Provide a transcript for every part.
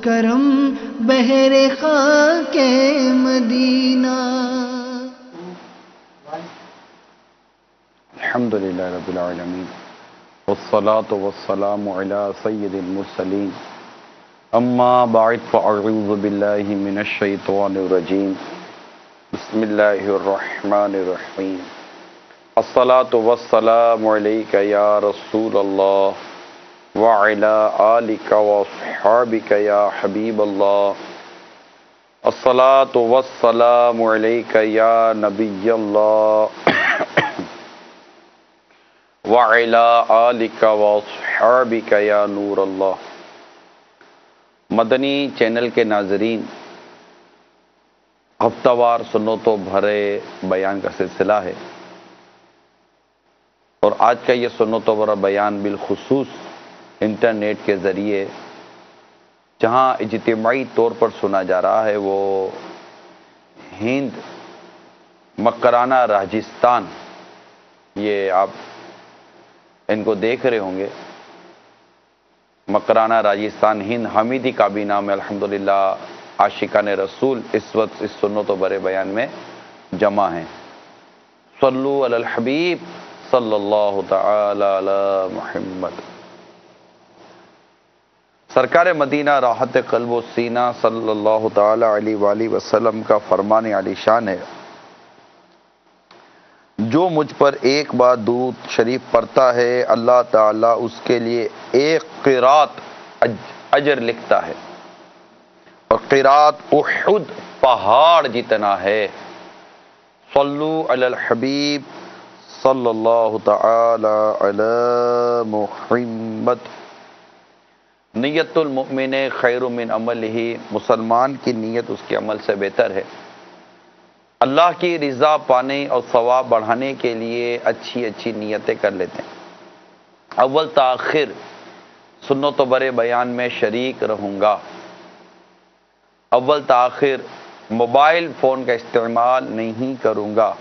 کرم بحر خاک مدینہ۔ الحمدللہ رب العالمین والصلاة والسلام علی سید المرسلین، اما بعد فاعوذ باللہ من الشیطان الرجیم، بسم اللہ الرحمن الرحیم۔ الصلاة والسلام علیک یا رسول اللہ وعلی آلک واصحابک یا حبیب اللہ۔ الصلاة والسلام علیک یا نبی اللہ وعلی آلک واصحابک یا نور اللہ۔ مدنی چینل کے ناظرین، ہفتہ وار سنتوں بھرے بیان کا سلسلہ ہے، اور آج کا یہ سنتوں بھرا بیان بالخصوص انٹرنیٹ کے ذریعے جہاں اجتماعی طور پر سنا جا رہا ہے وہ ہند مکرانہ راجستھان، یہ آپ ان کو دیکھ رہے ہوں گے، مکرانہ راجستھان ہند حمیدی کابینہ میں الحمدللہ عاشقان رسول اس وقت اس سنتوں بھرے بیان میں جمع ہیں۔ صلو علی الحبیب صلی اللہ تعالی علی محمد۔ سرکار مدینہ راحت قلب و سینہ صلی اللہ تعالی علیہ وآلہ وسلم کا فرمان عالی شان ہے، جو مجھ پر ایک بار درود شریف پڑھتا ہے اللہ تعالیٰ اس کے لیے ایک قرات اجر لکھتا ہے، اور قرات احد پہاڑ جتنا ہے۔ صلو علی الحبیب صلی اللہ تعالی علی محمد۔ نیت المؤمن خیر من عملہ، مسلمان کی نیت اس کے عمل سے بہتر ہے۔ اللہ کی رضا پانے اور ثواب بڑھانے کے لیے اچھی اچھی نیتیں کر لیتے ہیں۔ اول تاخیر سنتوں بھرے بیان میں شریک رہوں گا۔ اول تاخیر موبائل فون کا استعمال نہیں کروں گا۔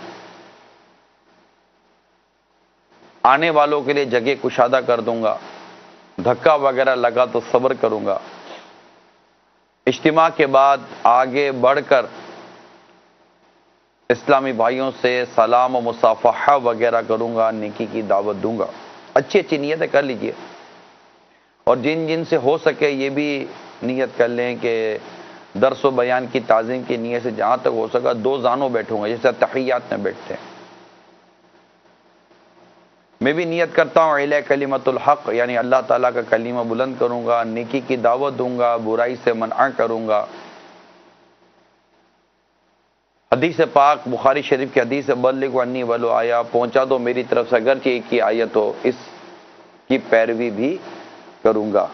آنے والوں کے لیے جگہ کشادہ کر دوں گا۔ دھکا وغیرہ لگا تو صبر کروں گا۔ اجتماع کے بعد آگے بڑھ کر اسلامی بھائیوں سے سلام و مصافحہ وغیرہ کروں گا، نیکی کی دعوت دوں گا۔ اچھی اچھی نیتیں کر لیجئے، اور جن جن سے ہو سکے یہ بھی نیت کر لیں کہ درس و بیان کی تعظیم کی نیت سے جہاں تک ہو سکا دو زانوں بیٹھوں گا، جیسے تحیات میں بیٹھتے ہیں۔ میں بھی نیت کرتا ہوں اعلی کلمت الحق، یعنی اللہ تعالیٰ کا کلمہ بلند کروں گا، نیکی کی دعوت دوں گا، برائی سے منع کروں گا۔ حدیث پاک بخاری شریف کی حدیث بلغ عنی ولو آیا، پہنچا دو میری طرف سے اگرچہ ایک ہی آیت ہو، اس کی پیروی بھی کروں گا۔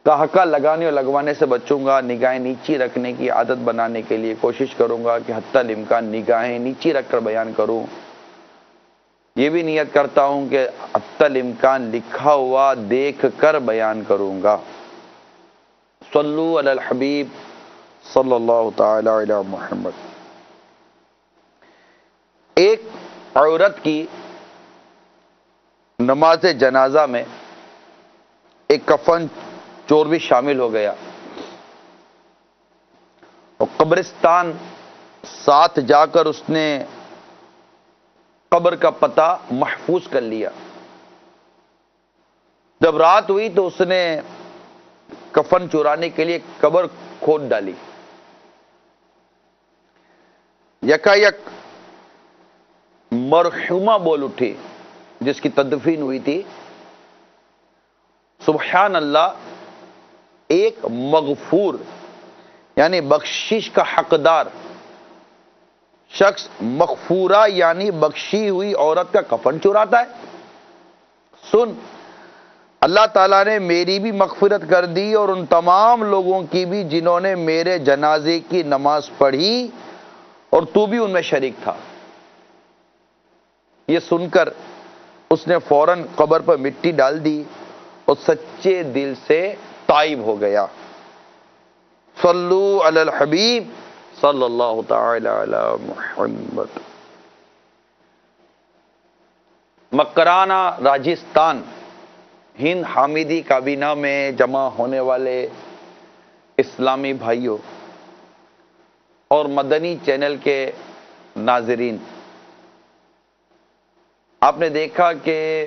کہکا لگانے اور لگوانے سے بچوں گا، نگاہیں نیچی رکھنے کی عادت بنانے کے لیے کوشش کروں گا کہ حتی الامکان نگاہیں نیچی رکھ کر بیان کروں۔ یہ بھی نیت کرتا ہوں کہ حتی الامکان لکھا ہوا دیکھ کر بیان کروں گا۔ صلو علی الحبیب صلی اللہ تعالی علی محمد۔ ایک عورت کی نماز جنازہ میں ایک کفن چور بھی شامل ہو گیا، اور قبرستان ساتھ جا کر اس نے قبر کا پتہ محفوظ کر لیا۔ جب رات ہوئی تو اس نے کفن چرانے کے لیے قبر کھود ڈالی۔ یکایک مرحومہ بول اٹھی جس کی تدفین ہوئی تھی، سبحان اللہ، ایک مغفور یعنی بخشش کا حقدار شخص مغفورہ یعنی بخشی ہوئی عورت کا کفن چراتا ہے۔ سن، اللہ تعالیٰ نے میری بھی مغفرت کر دی اور ان تمام لوگوں کی بھی جنہوں نے میرے جنازے کی نماز پڑھی، اور تو بھی ان میں شریک تھا۔ یہ سن کر اس نے فوراً قبر پر مٹی ڈال دی اور سچے دل سے تائب ہو گیا۔ صلو علی الحبیب صلی اللہ تعالی علی محمد۔ مکرانہ راجستھان ہند حامدی کابینہ میں جمع ہونے والے اسلامی بھائیوں اور مدنی چینل کے ناظرین، آپ نے دیکھا کہ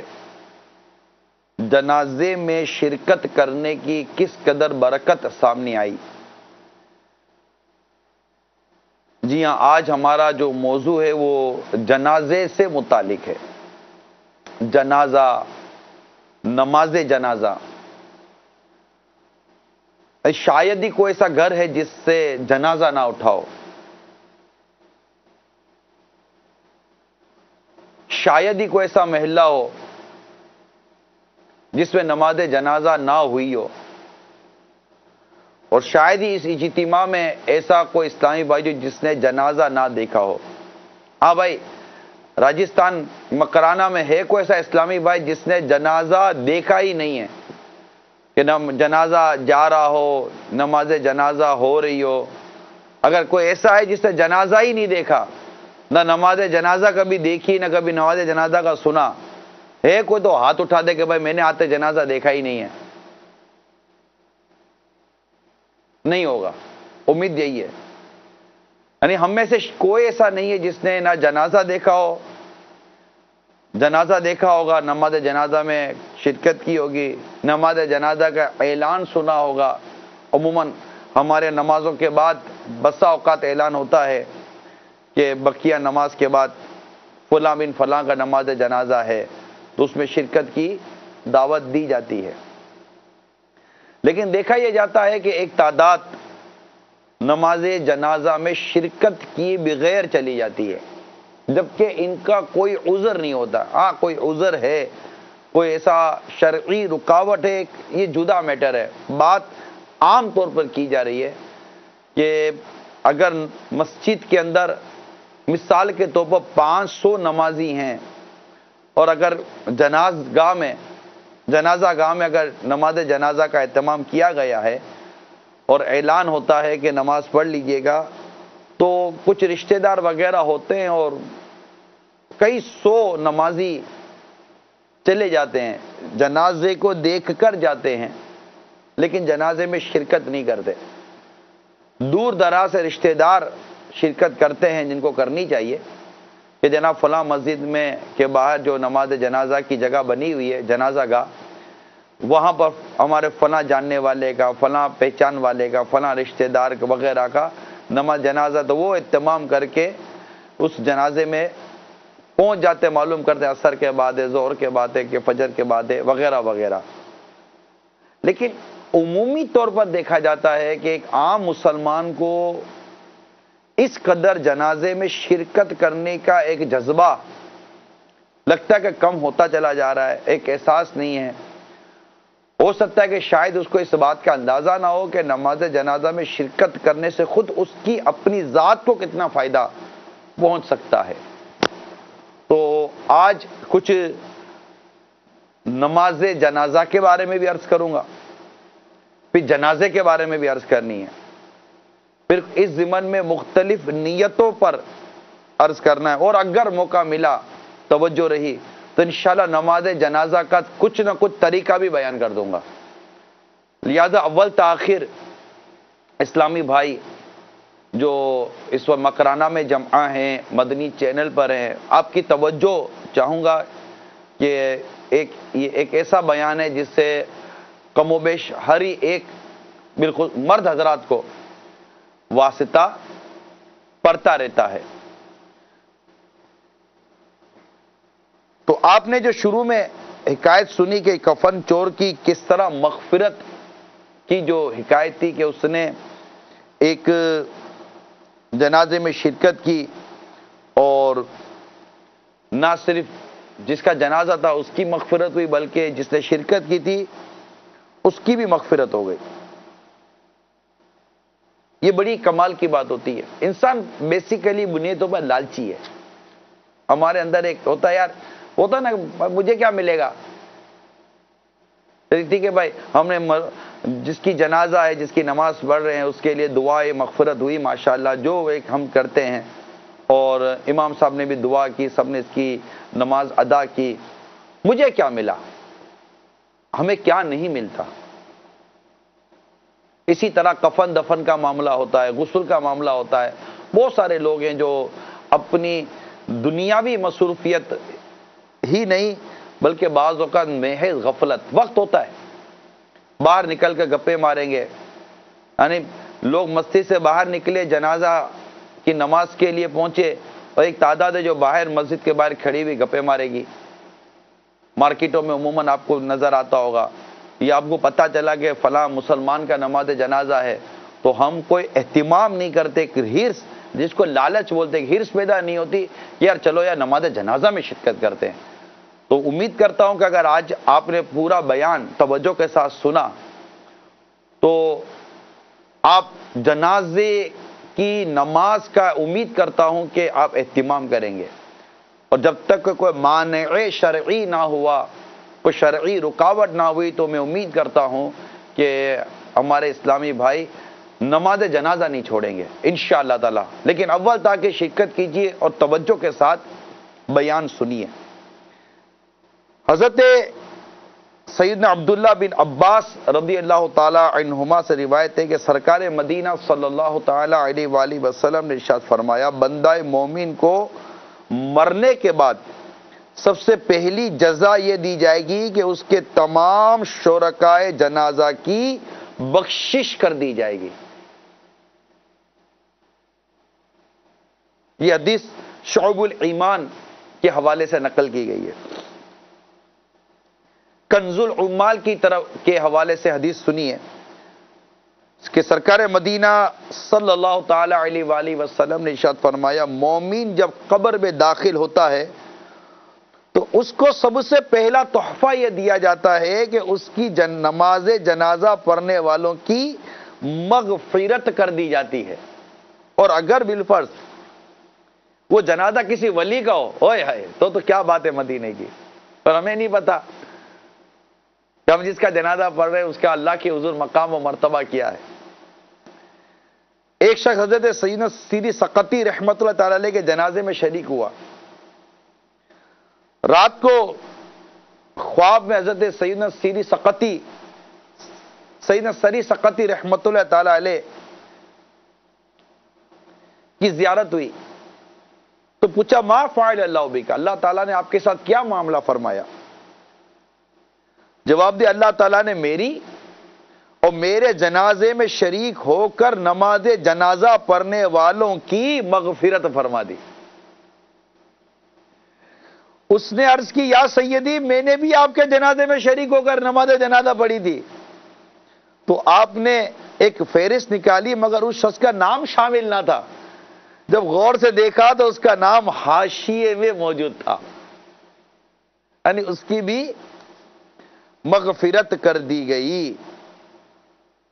جنازے میں شرکت کرنے کی کس قدر برکت سامنے آئی۔ جی ہاں، آج ہمارا جو موضوع ہے وہ جنازے سے متعلق ہے۔ جنازہ، نماز جنازہ۔ شاید ہی کوئی ایسا گھر ہے جس سے جنازہ نہ اٹھاؤ، شاید ہی کوئی ایسا محلہ ہو جس میں نماز جنازہ نہ ہوئی ہو، اور شاید ہی اس اجتماع میں ایسا کوئی اسلامی بھائی جو جس نے جنازہ نہ دیکھا ہو۔ ہاں بھائی، راجستھان مکرانہ میں ہے کوئی ایسا اسلامی بھائی جس نے جنازہ دیکھا ہی نہیں ہے، کہ نہ جنازہ جا رہا ہو، نماز جنازہ ہو رہی ہو۔ اگر کوئی ایسا ہے جس نے جنازہ ہی نہیں دیکھا، نہ نماز جنازہ کبھی دیکھی، نہ کبھی نماز جنازہ کا سنا ہے، کوئی تو ہاتھ اٹھا دے کہ بھائی میں نے آتے جنازہ دیکھا ہی نہیں ہے۔ نہیں ہوگا، امید یہی ہے۔ یعنی ہم میں سے کوئی ایسا نہیں ہے جس نے نہ جنازہ دیکھا ہو، جنازہ دیکھا ہوگا، نماز جنازہ میں شرکت کی ہوگی، نماز جنازہ کا اعلان سنا ہوگا۔ عموماً ہمارے نمازوں کے بعد بسا اوقات اعلان ہوتا ہے کہ بقیہ نماز کے بعد فلاں بن فلاں کا نماز جنازہ ہے، تو اس میں شرکت کی دعوت دی جاتی ہے۔ لیکن دیکھا یہ جاتا ہے کہ ایک تعداد نماز جنازہ میں شرکت کیے بغیر چلی جاتی ہے، جبکہ ان کا کوئی عذر نہیں ہوتا۔ ہاں کوئی عذر ہے، کوئی ایسا شرعی رکاوٹ ہے، یہ جدا میٹر ہے۔ بات عام طور پر کی جا رہی ہے کہ اگر مسجد کے اندر مثال کے طور پر 500 نمازی ہیں، اور اگر جنازہ گاہ میں اگر نماز جنازہ کا اہتمام کیا گیا ہے اور اعلان ہوتا ہے کہ نماز پڑھ لیجئے گا، تو کچھ رشتہ دار وغیرہ ہوتے ہیں اور کئی 100 نمازی چلے جاتے ہیں، جنازے کو دیکھ کر جاتے ہیں لیکن جنازے میں شرکت نہیں کرتے۔ دور دراز سے رشتہ دار شرکت کرتے ہیں، جن کو کرنی چاہیے کہ جناب فلاں مسجد میں کے باہر جو نماز جنازہ کی جگہ بنی ہوئی ہے، جنازہ گاہ، وہاں پر ہمارے فلاں جاننے والے کا، فلاں پہچان والے کا، فلاں رشتہ دار وغیرہ کا نماز جنازہ، تو وہ اہتمام کر کے اس جنازے میں پہنچ جاتے، معلوم کرتے عصر کے بعد ہے، ظہر کے بعد ہے، کہ فجر کے بعد ہے، وغیرہ وغیرہ۔ لیکن عمومی طور پر دیکھا جاتا ہے کہ ایک عام مسلمان کو اس قدر جنازے میں شرکت کرنے کا ایک جذبہ لگتا ہے کہ کم ہوتا چلا جا رہا ہے، ایک احساس نہیں ہے۔ ہو سکتا ہے کہ شاید اس کو اس بات کا اندازہ نہ ہو کہ نماز جنازہ میں شرکت کرنے سے خود اس کی اپنی ذات کو کتنا فائدہ پہنچ سکتا ہے۔ تو آج کچھ نماز جنازہ کے بارے میں بھی عرض کروں گا، پھر جنازے کے بارے میں بھی عرض کرنی ہے، پھر اس ضمن میں مختلف نیتوں پر عرض کرنا ہے، اور اگر موقع ملا، توجہ رہی، تو انشاءاللہ نماز جنازہ کا کچھ نہ کچھ طریقہ بھی بیان کر دوں گا۔ لہذا اول تاخیر اسلامی بھائی جو اس وقت مکرانہ میں جمع ہیں، مدنی چینل پر ہیں، آپ کی توجہ چاہوں گا کہ یہ ایک ایسا بیان ہے جس سے کم و بیش ہر ہی ایک بالکل مرد حضرات کو واسطہ پڑتا رہتا ہے۔ تو آپ نے جو شروع میں حکایت سنی کہ کفن چور کی کس طرح مغفرت کی جو حکایت تھی، کہ اس نے ایک جنازے میں شرکت کی، اور نہ صرف جس کا جنازہ تھا اس کی مغفرت ہوئی، بلکہ جس نے شرکت کی تھی اس کی بھی مغفرت ہو گئی۔ یہ بڑی کمال کی بات ہوتی ہے۔ انسان بیسیکلی بنیادی طور پر لالچی ہے۔ ہمارے اندر ایک ہوتا ہے، یار ہوتا نا، مجھے کیا ملے گا، ٹھیک ہے بھائی، ہم نے جس کی جنازہ ہے، جس کی نماز پڑھ رہے ہیں، اس کے لیے دعائے مغفرت ہوئی، ماشاءاللہ، جو ایک ہم کرتے ہیں، اور امام صاحب نے بھی دعا کی، سب نے اس کی نماز ادا کی، مجھے کیا ملا؟ ہمیں کیا نہیں ملتا. اسی طرح کفن دفن کا معاملہ ہوتا ہے، غسل کا معاملہ ہوتا ہے. بہت سارے لوگ ہیں جو اپنی دنیاوی مصروفیت ہی نہیں بلکہ بعض اوقات محض غفلت، وقت ہوتا ہے باہر نکل کے گپے ماریں گے. یعنی لوگ مسجد سے باہر نکلے، جنازہ کی نماز کے لیے پہنچے، اور ایک تعداد ہے جو باہر مسجد کے باہر کھڑی ہوئی گپے مارے گی. مارکیٹوں میں عموماً آپ کو نظر آتا ہوگا، یا آپ کو پتہ چلا کہ فلاں مسلمان کا نماز جنازہ ہے، تو ہم کوئی اہتمام نہیں کرتے، ہرس جس کو لالچ بولتے ہیں، ہرس پیدا نہیں ہوتی کہ یار چلو یار نماز جنازہ میں شرکت کرتے ہیں. تو امید کرتا ہوں کہ اگر آج آپ نے پورا بیان توجہ کے ساتھ سنا تو آپ جنازے کی نماز کا امید کرتا ہوں کہ آپ اہتمام کریں گے. اور جب تک کوئی مانع شرعی نہ ہوا، کوئی شرعی رکاوٹ نہ ہوئی، تو میں امید کرتا ہوں کہ ہمارے اسلامی بھائی نماز جنازہ نہیں چھوڑیں گے انشاءاللہ تعالی. لیکن اول تاکہ شرکت کیجیے اور توجہ کے ساتھ بیان سنیے. حضرت سیدنا عبداللہ بن عباس رضی اللہ تعالی عنہما سے روایت ہے کہ سرکار مدینہ صلی اللہ تعالی علیہ وآلہ وسلم نے ارشاد فرمایا، بندہ مومن کو مرنے کے بعد سب سے پہلی جزا یہ دی جائے گی کہ اس کے تمام شرکائے جنازہ کی بخشش کر دی جائے گی. یہ حدیث شعب الایمان کے حوالے سے نقل کی گئی ہے. کنز العمال کی طرف کے حوالے سے حدیث سنیے کہ سرکار مدینہ صلی اللہ تعالی علیہ وآلہ وسلم نے ارشاد فرمایا، مومن جب قبر میں داخل ہوتا ہے تو اس کو سب سے پہلا تحفہ یہ دیا جاتا ہے کہ اس کی نماز جنازہ پڑھنے والوں کی مغفرت کر دی جاتی ہے. اور اگر بالفرض وہ جنازہ کسی ولی کا ہو، اوئے ہائے، تو کیا بات ہے مدینے کی. پر ہمیں نہیں پتا کہ ہم جس کا جنازہ پڑھ رہے ہیں اس کا اللہ کے حضور مقام و مرتبہ کیا ہے. ایک شخص حضرت سیدنا سیری سقطی رحمت اللہ تعالی علیہ کے جنازے میں شریک ہوا. رات کو خواب میں حضرت سیدنا سیری سقطی رحمت اللہ تعالی علیہ کی زیارت ہوئی. تو پوچھا، ما فعل اللہ بک، اللہ تعالیٰ نے آپ کے ساتھ کیا معاملہ فرمایا؟ جواب دیا، اللہ تعالیٰ نے میری اور میرے جنازے میں شریک ہو کر نماز جنازہ پڑھنے والوں کی مغفرت فرما دی. اس نے عرض کی، یا سیدی، میں نے بھی آپ کے جنازے میں شریک ہو کر نماز جنازہ پڑھی تھی. تو آپ نے ایک فہرست نکالی، مگر اس شخص کا نام شامل نہ تھا. جب غور سے دیکھا تو اس کا نام حاشیے میں موجود تھا، یعنی اس کی بھی مغفرت کر دی گئی.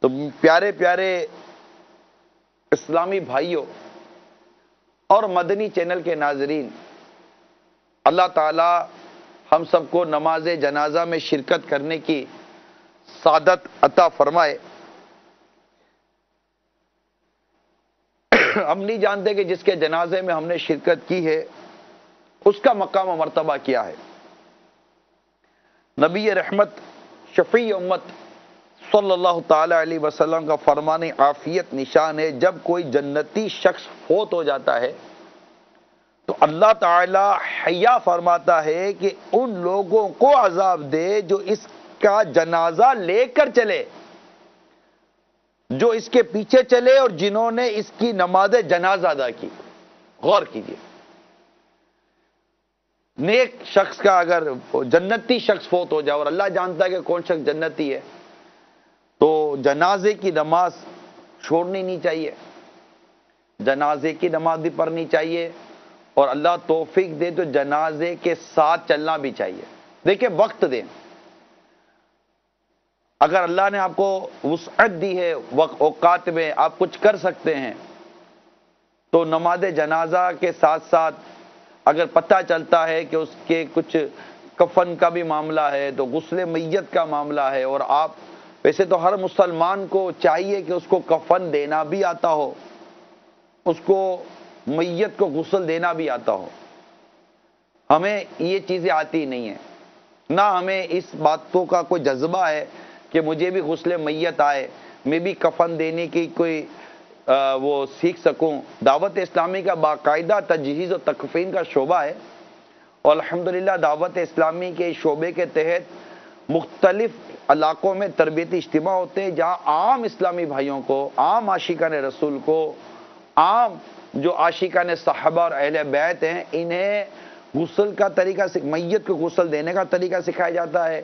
تو پیارے پیارے اسلامی بھائیوں اور مدنی چینل کے ناظرین، اللہ تعالی ہم سب کو نماز جنازہ میں شرکت کرنے کی سعادت عطا فرمائے. ہم نہیں جانتے کہ جس کے جنازے میں ہم نے شرکت کی ہے اس کا مقام و مرتبہ کیا ہے. نبی رحمت شفیع امت صلی اللہ تعالی علیہ وسلم کا فرمان عافیت نشان ہے، جب کوئی جنتی شخص فوت ہو جاتا ہے تو اللہ تعالی حیا فرماتا ہے کہ ان لوگوں کو عذاب دے جو اس کا جنازہ لے کر چلے، جو اس کے پیچھے چلے اور جنہوں نے اس کی نماز جنازہ ادا کی. غور کیجیے، نیک شخص کا اگر جنتی شخص فوت ہو جائے، اور اللہ جانتا ہے کہ کون شخص جنتی ہے، تو جنازے کی نماز چھوڑنی نہیں چاہیے، جنازے کی نماز بھی پڑھنی چاہیے، اور اللہ توفیق دے تو جنازے کے ساتھ چلنا بھی چاہیے. دیکھیں، وقت دیں. اگر اللہ نے آپ کو وسعت دی ہے، اوقات میں آپ کچھ کر سکتے ہیں، تو نماز جنازہ کے ساتھ ساتھ اگر پتہ چلتا ہے کہ اس کے کچھ کفن کا بھی معاملہ ہے، تو غسل میت کا معاملہ ہے، اور آپ ویسے تو ہر مسلمان کو چاہیے کہ اس کو کفن دینا بھی آتا ہو، اس کو میت کو غسل دینا بھی آتا ہو. ہمیں یہ چیزیں آتی نہیں ہیں. نہ ہمیں اس باتوں کا کوئی جذبہ ہے کہ مجھے بھی غسل میت آئے، میں بھی کفن دینے کی کوئی وہ سیکھ سکوں۔ دعوت اسلامی کا باقاعدہ تجہیز و تکفین کا شعبہ ہے، اور الحمدللہ دعوت اسلامی کے شعبے کے تحت مختلف علاقوں میں تربیتی اجتماع ہوتے ہیں، جہاں عام اسلامی بھائیوں کو، عام عاشقان رسول کو، عام جو عاشقان صحابہ اور اہل بیت ہیں، انہیں غسل کا طریقہ، میت کو غسل دینے کا طریقہ سکھایا جاتا ہے،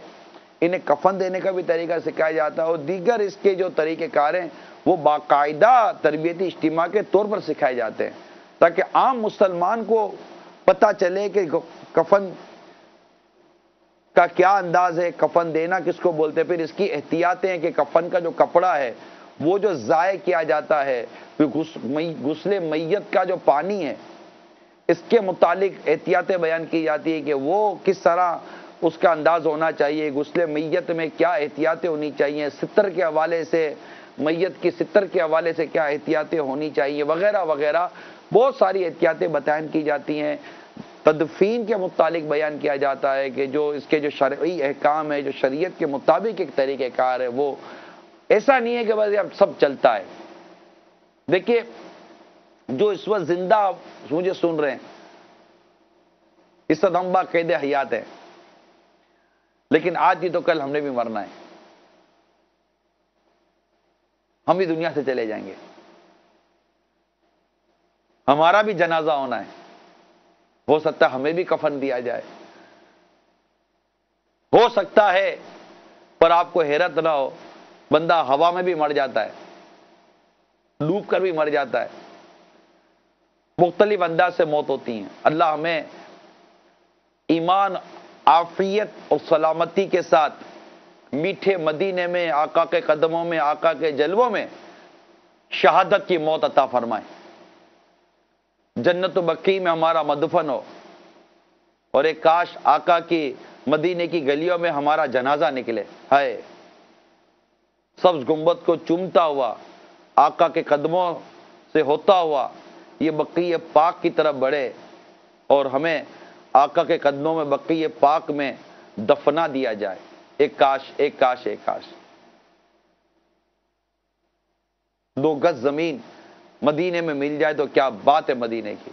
انہیں کفن دینے کا بھی طریقہ سکھایا جاتا ہے، اور دیگر اس کے جو طریقہ کار ہیں وہ باقاعدہ تربیتی اجتماع کے طور پر سکھائے جاتے ہیں، تاکہ عام مسلمان کو پتہ چلے کہ کفن کا کیا انداز ہے، کفن دینا کس کو بولتے ہیں، پھر اس کی احتیاطیں ہیں کہ کفن کا جو کپڑا ہے وہ جو ضائع کیا جاتا ہے، پھر غسل میت کا جو پانی ہے اس کے متعلق احتیاطیں بیان کی جاتی ہے کہ وہ کس طرح اس کا انداز ہونا چاہیے، غسل میت میں کیا احتیاطیں ہونی چاہیے، ستر کے حوالے سے، میت کی ستر کے حوالے سے کیا احتیاطیں ہونی چاہیے، وغیرہ وغیرہ بہت ساری احتیاطیں بیان کی جاتی ہیں۔ تدفین کے متعلق بیان کیا جاتا ہے کہ جو اس کے جو شرعی احکام ہے، جو شریعت کے مطابق ایک طریقہ کار ہے، وہ ایسا نہیں ہے کہ بس اب سب چلتا ہے۔ دیکھیے جو اس وقت زندہ مجھے سن رہے ہیں، اس وقت ہم باقاعدہ حیات ہیں، لیکن آج بھی تو کل ہم نے بھی مرنا ہے، ہم بھی دنیا سے چلے جائیں گے، ہمارا بھی جنازہ ہونا ہے، ہو سکتا ہے ہمیں بھی کفن دیا جائے، ہو سکتا ہے، پر آپ کو حیرت نہ ہو، بندہ ہوا میں بھی مر جاتا ہے، ڈوب کر بھی مر جاتا ہے، مختلف انداز سے موت ہوتی ہیں۔ اللہ ہمیں ایمان، عافیت اور سلامتی کے ساتھ میٹھے مدینے میں، آقا کے قدموں میں، آقا کے جلووں میں شہادت کی موت عطا فرمائے، جنت و بقیع میں ہمارا مدفن ہو، اور ایک کاش آقا کی مدینے کی گلیوں میں ہمارا جنازہ نکلے، ہے سبز گنبد کو چومتا ہوا، آقا کے قدموں سے ہوتا ہوا یہ بقیع پاک کی طرف بڑھے، اور ہمیں آقا کے قدموں میں بقیع پاک میں دفنا دیا جائے۔ ایک کاش، ایک کاش، ایک کاش 2 گز زمین مدینے میں مل جائے تو کیا بات ہے مدینے کی۔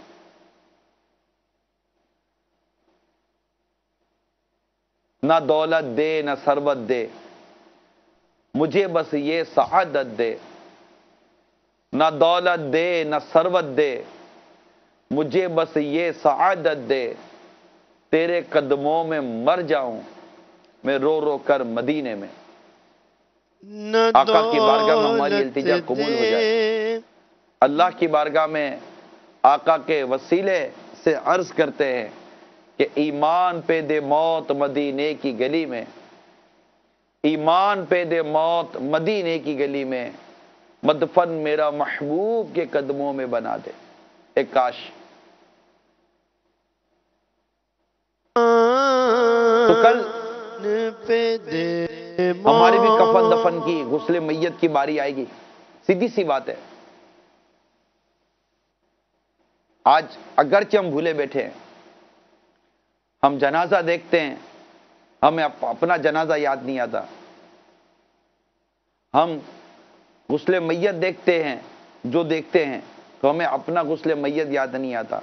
نہ دولت دے نہ ثروت دے، مجھے بس یہ سعادت دے، نہ دولت دے نہ ثروت دے، مجھے بس یہ سعادت دے، تیرے قدموں میں مر جاؤں میں رو رو کر مدینے میں۔ آقا کی بارگاہ میں ہماری التجا قبول ہو جائے، اللہ کی بارگاہ میں آقا کے وسیلے سے عرض کرتے ہیں کہ ایمان پہ دے موت مدینے کی گلی میں، ایمان پہ دے موت مدینے کی گلی میں، مدفن میرا محبوب کے قدموں میں بنا دے۔ ایک کاش تو کل ہماری بھی کفن دفن کی، غسل میت کی باری آئے گی، سیدھی سی بات ہے۔ آج اگرچہ ہم بھولے بیٹھے ہیں، ہم جنازہ دیکھتے ہیں، ہمیں اپنا جنازہ یاد نہیں آتا، ہم غسل میت دیکھتے ہیں، جو دیکھتے ہیں تو ہمیں اپنا غسل میت یاد نہیں آتا،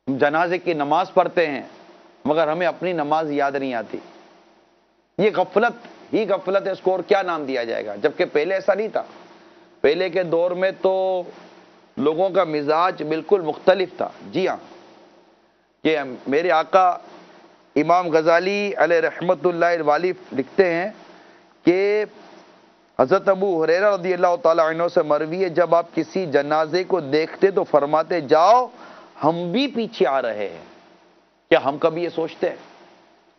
ہم جنازے کی نماز پڑھتے ہیں مگر ہمیں اپنی نماز یاد نہیں آتی۔ یہ غفلت ہی غفلت ہے، اس کو اور کیا نام دیا جائے گا؟ جبکہ پہلے ایسا نہیں تھا، پہلے کے دور میں تو لوگوں کا مزاج بالکل مختلف تھا۔ جی ہاں، کہ میرے آقا امام غزالی علیہ رحمت اللہ الوالی لکھتے ہیں کہ حضرت ابو ہریرہ رضی اللہ تعالی عنہ سے مروی ہے، جب آپ کسی جنازے کو دیکھتے تو فرماتے جاؤ ہم بھی پیچھے آ رہے ہیں۔ کیا ہم کبھی یہ سوچتے ہیں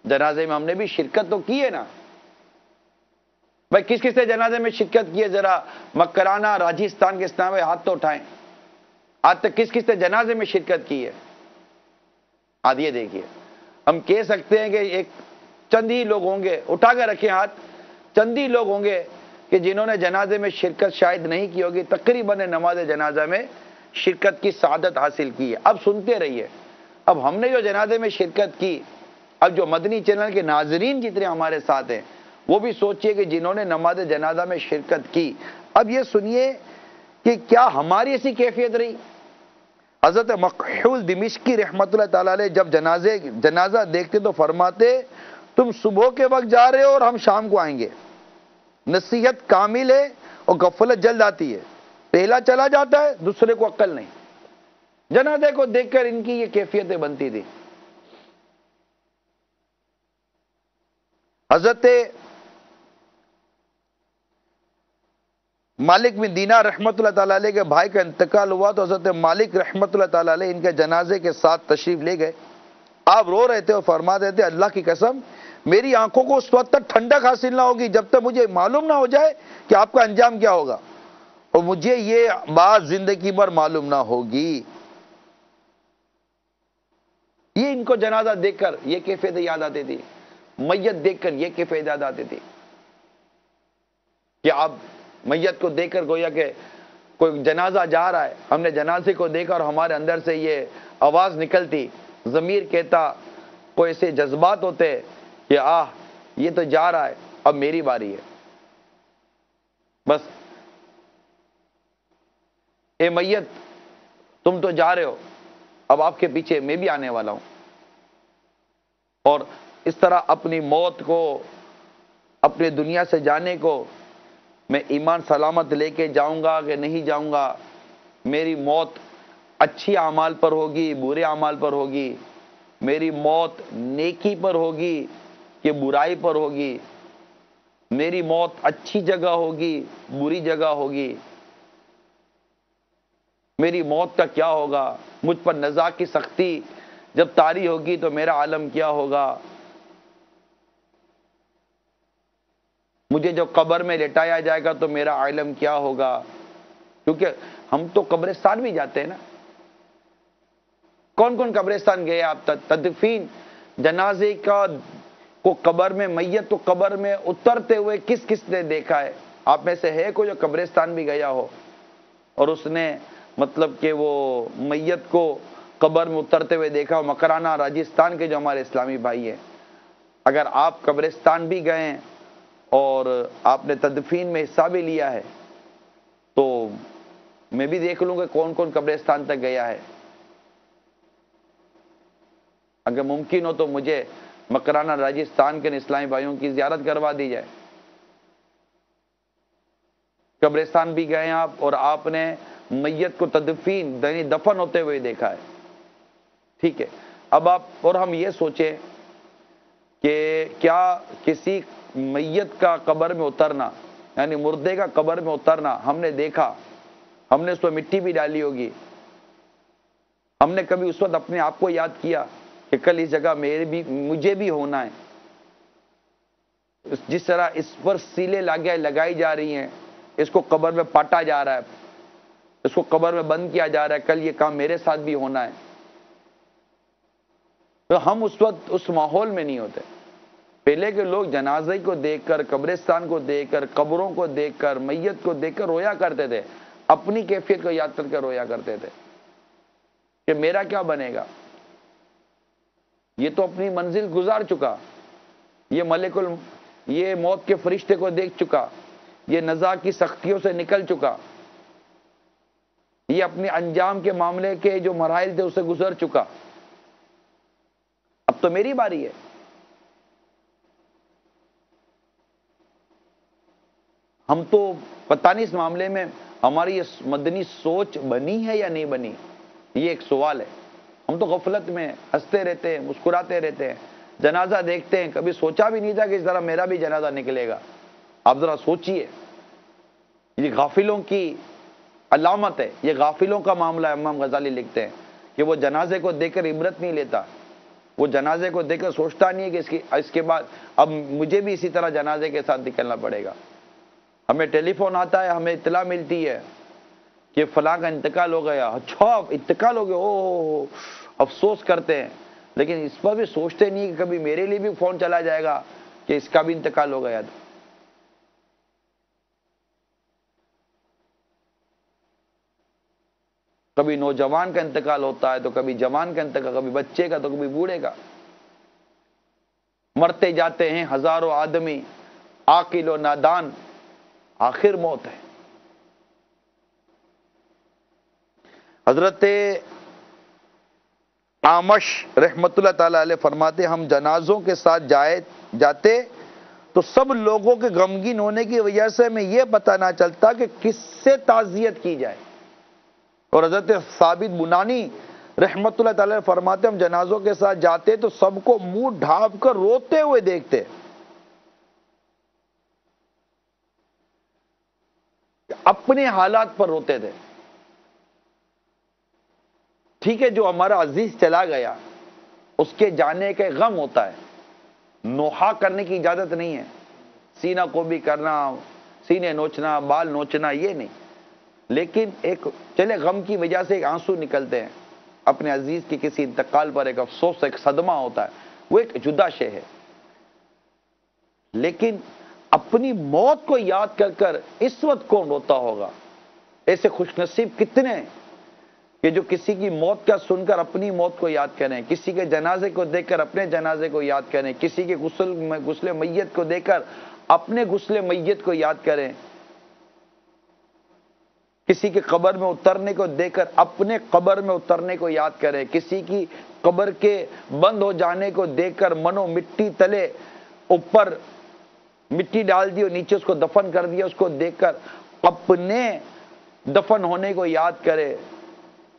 جنازے میں ہم نے بھی شرکت تو کی ہے نا؟ بھائی کس کس نے جنازے میں شرکت کی ہے؟ ذرا مکرانہ راجستھان کے اسلام میں ہاتھ تو اٹھائیں۔ آج تک کس کس نے جنازے میں شرکت کی ہے؟ آج یہ دیکھیے، ہم کہہ سکتے ہیں کہ ایک چند ہی لوگ ہوں گے، اٹھا کے رکھیں ہاتھ، چند ہی لوگ ہوں گے کہ جنہوں نے جنازے میں شرکت شاید نہیں کی ہوگی، تقریباً نماز جنازہ میں شرکت کی سعادت حاصل کی ہے۔ اب سنتے رہیے، اب ہم نے جو جنازے میں شرکت کی، اب جو مدنی چینل کے ناظرین جتنے ہمارے ساتھ ہیں وہ بھی سوچئے کہ جنہوں نے نماز جنازہ میں شرکت کی، اب یہ سنیے کہ کیا ہماری ایسی کیفیت رہی؟ حضرت مکحول دمشقی رحمۃ اللہ تعالی علیہ جب جنازہ دیکھتے تو فرماتے تم صبح کے وقت جا رہے ہو اور ہم شام کو آئیں گے۔ نصیحت کامل ہے اور غفلت جلد آتی ہے، پہلا چلا جاتا ہے دوسرے کو عقل نہیں۔ جنازے کو دیکھ کر ان کی یہ کیفیتیں بنتی تھی۔ حضرت مالک بن دینار رحمۃ اللہ تعالی علیہ کے بھائی کا انتقال ہوا تو حضرت مالک رحمۃ اللہ تعالی علیہ ان کے جنازے کے ساتھ تشریف لے گئے۔ آپ رو رہے تھے اور فرما رہے تھے اللہ کی قسم میری آنکھوں کو اس وقت تک ٹھنڈک حاصل نہ ہوگی جب تک مجھے معلوم نہ ہو جائے کہ آپ کا انجام کیا ہوگا، اور مجھے یہ بات زندگی بھر معلوم نہ ہوگی۔ یہ ان کو جنازہ دیکھ کر یہ کیفیت یاد آتی تھی، میت دیکھ کر یہ کیفیت یاد آتی تھی کہ آپ میت کو دیکھ کر گویا کہ کوئی جنازہ جا رہا ہے، ہم نے جنازے کو دیکھا اور ہمارے اندر سے یہ آواز نکلتی، ضمیر کہتا، کوئی ایسے جذبات ہوتے کہ یہ تو جا رہا ہے اب میری باری ہے۔ بس اے میت تم تو جا رہے ہو، اب آپ کے پیچھے میں بھی آنے والا ہوں، اور اس طرح اپنی موت کو، اپنے دنیا سے جانے کو میں ایمان سلامت لے کے جاؤں گا کہ نہیں جاؤں گا، میری موت اچھی اعمال پر ہوگی برے اعمال پر ہوگی، میری موت نیکی پر ہوگی کہ برائی پر ہوگی، میری موت اچھی جگہ ہوگی بری جگہ ہوگی، میری موت کا کیا ہوگا، مجھ پر نزاع کی سختی جب طاری ہوگی تو میرا عالم کیا ہوگا، مجھے جو قبر میں لٹایا جائے گا تو میرا عالم کیا ہوگا۔ کیونکہ ہم تو قبرستان بھی جاتے ہیں نا، کون کون قبرستان گئے آپ تک؟ تدفین جنازے کو قبر میں، میت کو قبر میں اترتے ہوئے کس کس نے دیکھا ہے؟ آپ میں سے ہے کوئی جو قبرستان بھی گیا ہو اور اس نے مطلب کہ وہ میت کو قبر میں اترتے ہوئے دیکھا ہو؟ مکرانہ راجستھان کے جو ہمارے اسلامی بھائی ہیں، اگر آپ قبرستان بھی گئے ہیں اور آپ نے تدفین میں حصہ بھی لیا ہے تو میں بھی دیکھ لوں گا کون کون قبرستان تک گیا ہے۔ اگر ممکن ہو تو مجھے مکرانہ راجستھان کے اسلامی بھائیوں کی زیارت کروا دی جائے۔ قبرستان بھی گئے ہیں آپ اور آپ نے میت کو تدفین یعنی دفن ہوتے ہوئے دیکھا ہے، ٹھیک ہے۔ اب آپ اور ہم یہ سوچیں کہ کیا کسی میت کا قبر میں اترنا یعنی مردے کا قبر میں اترنا ہم نے دیکھا، ہم نے اس پر مٹی بھی ڈالی ہوگی، ہم نے کبھی اس وقت اپنے آپ کو یاد کیا کہ کل اس جگہ مجھے بھی ہونا ہے؟ جس طرح اس پر سیلیں لگائی جا رہی ہیں، اس کو قبر میں پاٹا جا رہا ہے، اس کو قبر میں بند کیا جا رہا ہے، کل یہ کام میرے ساتھ بھی ہونا ہے، تو ہم اس وقت اس ماحول میں نہیں ہوتے۔ پہلے کے لوگ جنازے کو دیکھ کر، قبرستان کو دیکھ کر، قبروں کو دیکھ کر، میت کو دیکھ کر رویا کرتے تھے، اپنی کیفیت کو یاد کر کے رویا کرتے تھے کہ میرا کیا بنے گا، یہ تو اپنی منزل گزار چکا، یہ موت کے فرشتے کو دیکھ چکا، یہ نزاع کی سختیوں سے نکل چکا، یہ اپنے انجام کے معاملے کے جو مراحل تھے اسے گزر چکا، اب تو میری باری ہے۔ ہم تو پتہ نہیں اس معاملے میں ہماری یہ مدنی سوچ بنی ہے یا نہیں بنی، یہ ایک سوال ہے۔ ہم تو غفلت میں ہنستے رہتے ہیں، مسکراتے رہتے ہیں، جنازہ دیکھتے ہیں، کبھی سوچا بھی نہیں تھا کہ اس طرح میرا بھی جنازہ نکلے گا۔ آپ ذرا سوچئے، یہ غافلوں کی علامت ہے، یہ غافلوں کا معاملہ ہے۔ امام غزالی لکھتے ہیں کہ وہ جنازے کو دیکھ کر عبرت نہیں لیتا، وہ جنازے کو دیکھ کر سوچتا نہیں ہے کہ اس کے بعد اب مجھے بھی اسی طرح جنازے کے ساتھ نکلنا پڑے گا۔ ہمیں ٹیلی فون آتا ہے، ہمیں اطلاع ملتی ہے کہ فلاں کا انتقال ہو گیا، اچھا انتقال ہو گیا، او افسوس کرتے ہیں، لیکن اس پر بھی سوچتے نہیں کہ کبھی میرے لیے بھی فون چلا جائے گا کہ اس کا بھی انتقال ہو گیا تھا۔ کبھی نوجوان کا انتقال ہوتا ہے تو کبھی جوان کا انتقال، کبھی بچے کا تو کبھی بوڑھے کا. مرتے جاتے ہیں ہزاروں آدمی، عاقل و نادان، آخر موت ہے. حضرت آمش رحمت اللہ تعالی علیہ فرماتے ہم جنازوں کے ساتھ جاتے تو سب لوگوں کے غمگین ہونے کی وجہ سے ہمیں یہ پتہ نہ چلتا کہ کس سے تعزیت کی جائے. اور حضرت ثابت بنانی رحمت اللہ تعالی فرماتے ہم جنازوں کے ساتھ جاتے تو سب کو منہ ڈھانپ کر روتے ہوئے دیکھتے. اپنے حالات پر روتے تھے. ٹھیک ہے، جو ہمارا عزیز چلا گیا اس کے جانے کا غم ہوتا ہے، نوحہ کرنے کی اجازت نہیں ہے، سینہ کو بھی کرنا، سینے نوچنا، بال نوچنا، یہ نہیں. لیکن ایک چلے غم کی وجہ سے ایک آنسو نکلتے ہیں، اپنے عزیز کی کسی انتقال پر ایک افسوس، ایک صدمہ ہوتا ہے، وہ ایک جدا شے ہے. لیکن اپنی موت کو یاد کر کر اس وقت کون روتا ہوگا؟ ایسے خوش نصیب کتنے ہیں کہ جو کسی کی موت کا سن کر اپنی موت کو یاد کریں، کسی کے جنازے کو دیکھ کر اپنے جنازے کو یاد کریں، کسی کے غسل میت کو دیکھ کر اپنے غسل میت کو یاد کریں، کسی کے قبر میں اترنے کو دیکھ کر اپنے قبر میں اترنے کو یاد کریں، کسی کی قبر کے بند ہو جانے کو دیکھ کر منو مٹی تلے اوپر مٹی ڈال دی اور نیچے اس کو دفن کر دیا، اس کو دیکھ کر اپنے دفن ہونے کو یاد کرے.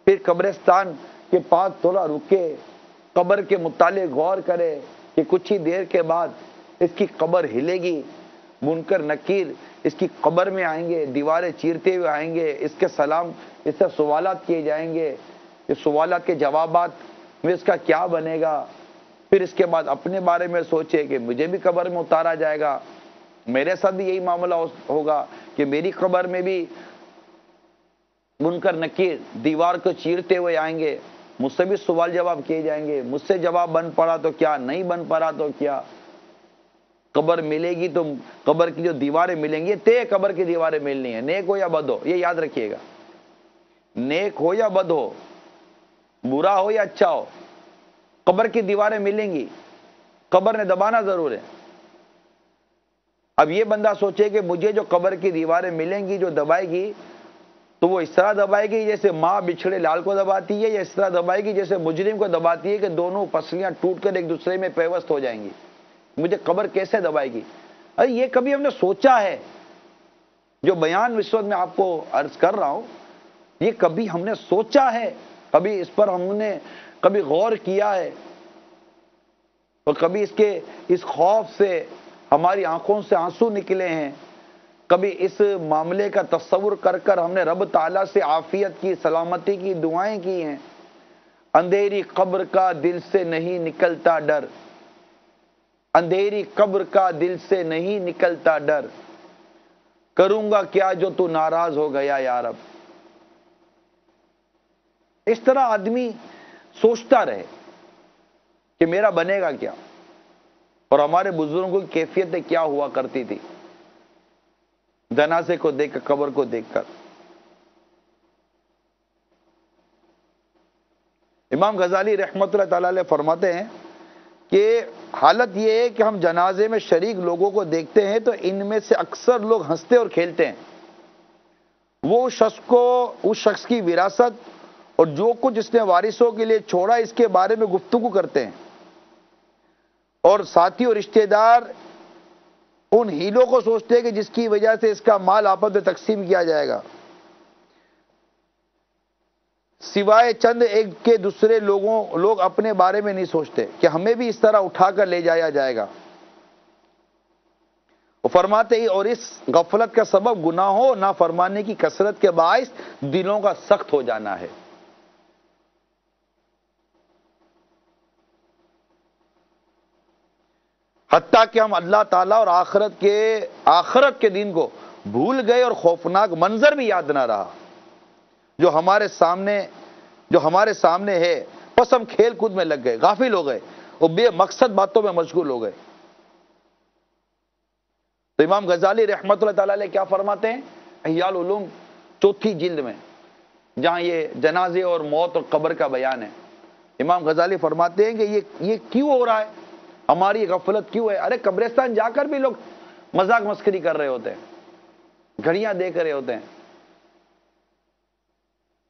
پھر قبرستان کے پاس تھوڑا رکے، قبر کے متعلق غور کرے کہ کچھ ہی دیر کے بعد اس کی قبر ہلے گی، منکر نکیر اس کی قبر میں آئیں گے، دیواریں چیرتے ہوئے آئیں گے، اس کے سلام، اس سے سوالات کیے جائیں گے، اس سوالات کے جوابات میں اس کا کیا بنے گا. پھر اس کے بعد اپنے بارے میں سوچے کہ مجھے بھی قبر میں اتارا جائے گا، میرے ساتھ بھی یہی معاملہ ہوگا کہ میری قبر میں بھی منکر نکیر دیوار کو چیرتے ہوئے آئیں گے، مجھ سے بھی سوال جواب کیے جائیں گے، مجھ سے جواب بن پڑا تو کیا، نہیں بن پڑا تو کیا. قبر ملے گی تو قبر کی جو دیواریں ملیں گی، تے قبر کی دیواریں ملنی ہیں، نیک ہو یا بد ہو، یہ یاد رکھیے گا. نیک ہو یا بد ہو، برا ہو یا اچھا ہو، قبر کی دیواریں ملیں گی، قبر نے دبانا ضرور ہے. اب یہ بندہ سوچے کہ مجھے جو قبر کی دیواریں ملیں گی جو دبائے گی تو وہ اس طرح دبائے گی جیسے ماں بچھڑے لال کو دباتی ہے، یا اس طرح دبائے گی جیسے مجرم کو دباتی ہے کہ دونوں پسلیاں ٹوٹ کر ایک دوسرے میں پیوست ہو جائیں گی. مجھے قبر کیسے دبائے گی؟ ارے یہ کبھی ہم نے سوچا ہے؟ جو بیان اس وقت میں آپ کو عرض کر رہا ہوں، یہ کبھی ہم نے سوچا ہے؟ کبھی اس پر ہم نے کبھی غور کیا ہے؟ اور کبھی اس خوف سے ہماری آنکھوں سے آنسو نکلے ہیں؟ کبھی اس معاملے کا تصور کر کر ہم نے رب تعالیٰ سے عافیت کی، سلامتی کی دعائیں کی ہیں؟ اندھیری قبر کا دل سے نہیں نکلتا ڈر، اندھیری قبر کا دل سے نہیں نکلتا ڈر، کروں گا کیا جو تو ناراض ہو گیا یا رب. اس طرح آدمی سوچتا رہے کہ میرا بنے گا کیا، اور ہمارے بزرگوں کی کیفیتیں کیا ہوا کرتی تھی جنازے کو دیکھ کر، قبر کو دیکھ کر. امام غزالی رحمت اللہ تعالی علیہ فرماتے ہیں کہ حالت یہ ہے کہ ہم جنازے میں شریک لوگوں کو دیکھتے ہیں تو ان میں سے اکثر لوگ ہنستے اور کھیلتے ہیں. وہ اس شخص کی وراثت اور جو کچھ اس نے وارثوں کے لیے چھوڑا اس کے بارے میں گفتگو کرتے ہیں، اور ساتھی اور رشتہ دار ان ہیلوں کو سوچتے ہیں کہ جس کی وجہ سے اس کا مال آپس میں تقسیم کیا جائے گا، سوائے چند ایک کے دوسرے لوگ اپنے بارے میں نہیں سوچتے کہ ہمیں بھی اس طرح اٹھا کر لے جایا جائے گا. وہ فرماتے ہی اور اس غفلت کا سبب گناہوں نافرمانی کی کثرت کے باعث دلوں کا سخت ہو جانا ہے. حتیٰ کہ ہم اللہ تعالیٰ اور آخرت کے دن کو بھول گئے اور خوفناک منظر بھی یاد نہ رہا جو ہمارے سامنے ہے، بس ہم کھیل کود میں لگ گئے، غافل ہو گئے اور بے مقصد باتوں میں مشغول ہو گئے. تو امام غزالی رحمت اللہ تعالی علیہ کیا فرماتے ہیں؟ احیاء العلوم 4 جلد میں جہاں یہ جنازے اور موت اور قبر کا بیان ہے۔ امام غزالی فرماتے ہیں کہ یہ کیوں ہو رہا ہے، ہماری غفلت کیوں ہے؟ ارے قبرستان جا کر بھی لوگ مذاق مسخری کر رہے ہوتے ہیں، گھڑیاں دیکھ رہے ہوتے ہیں،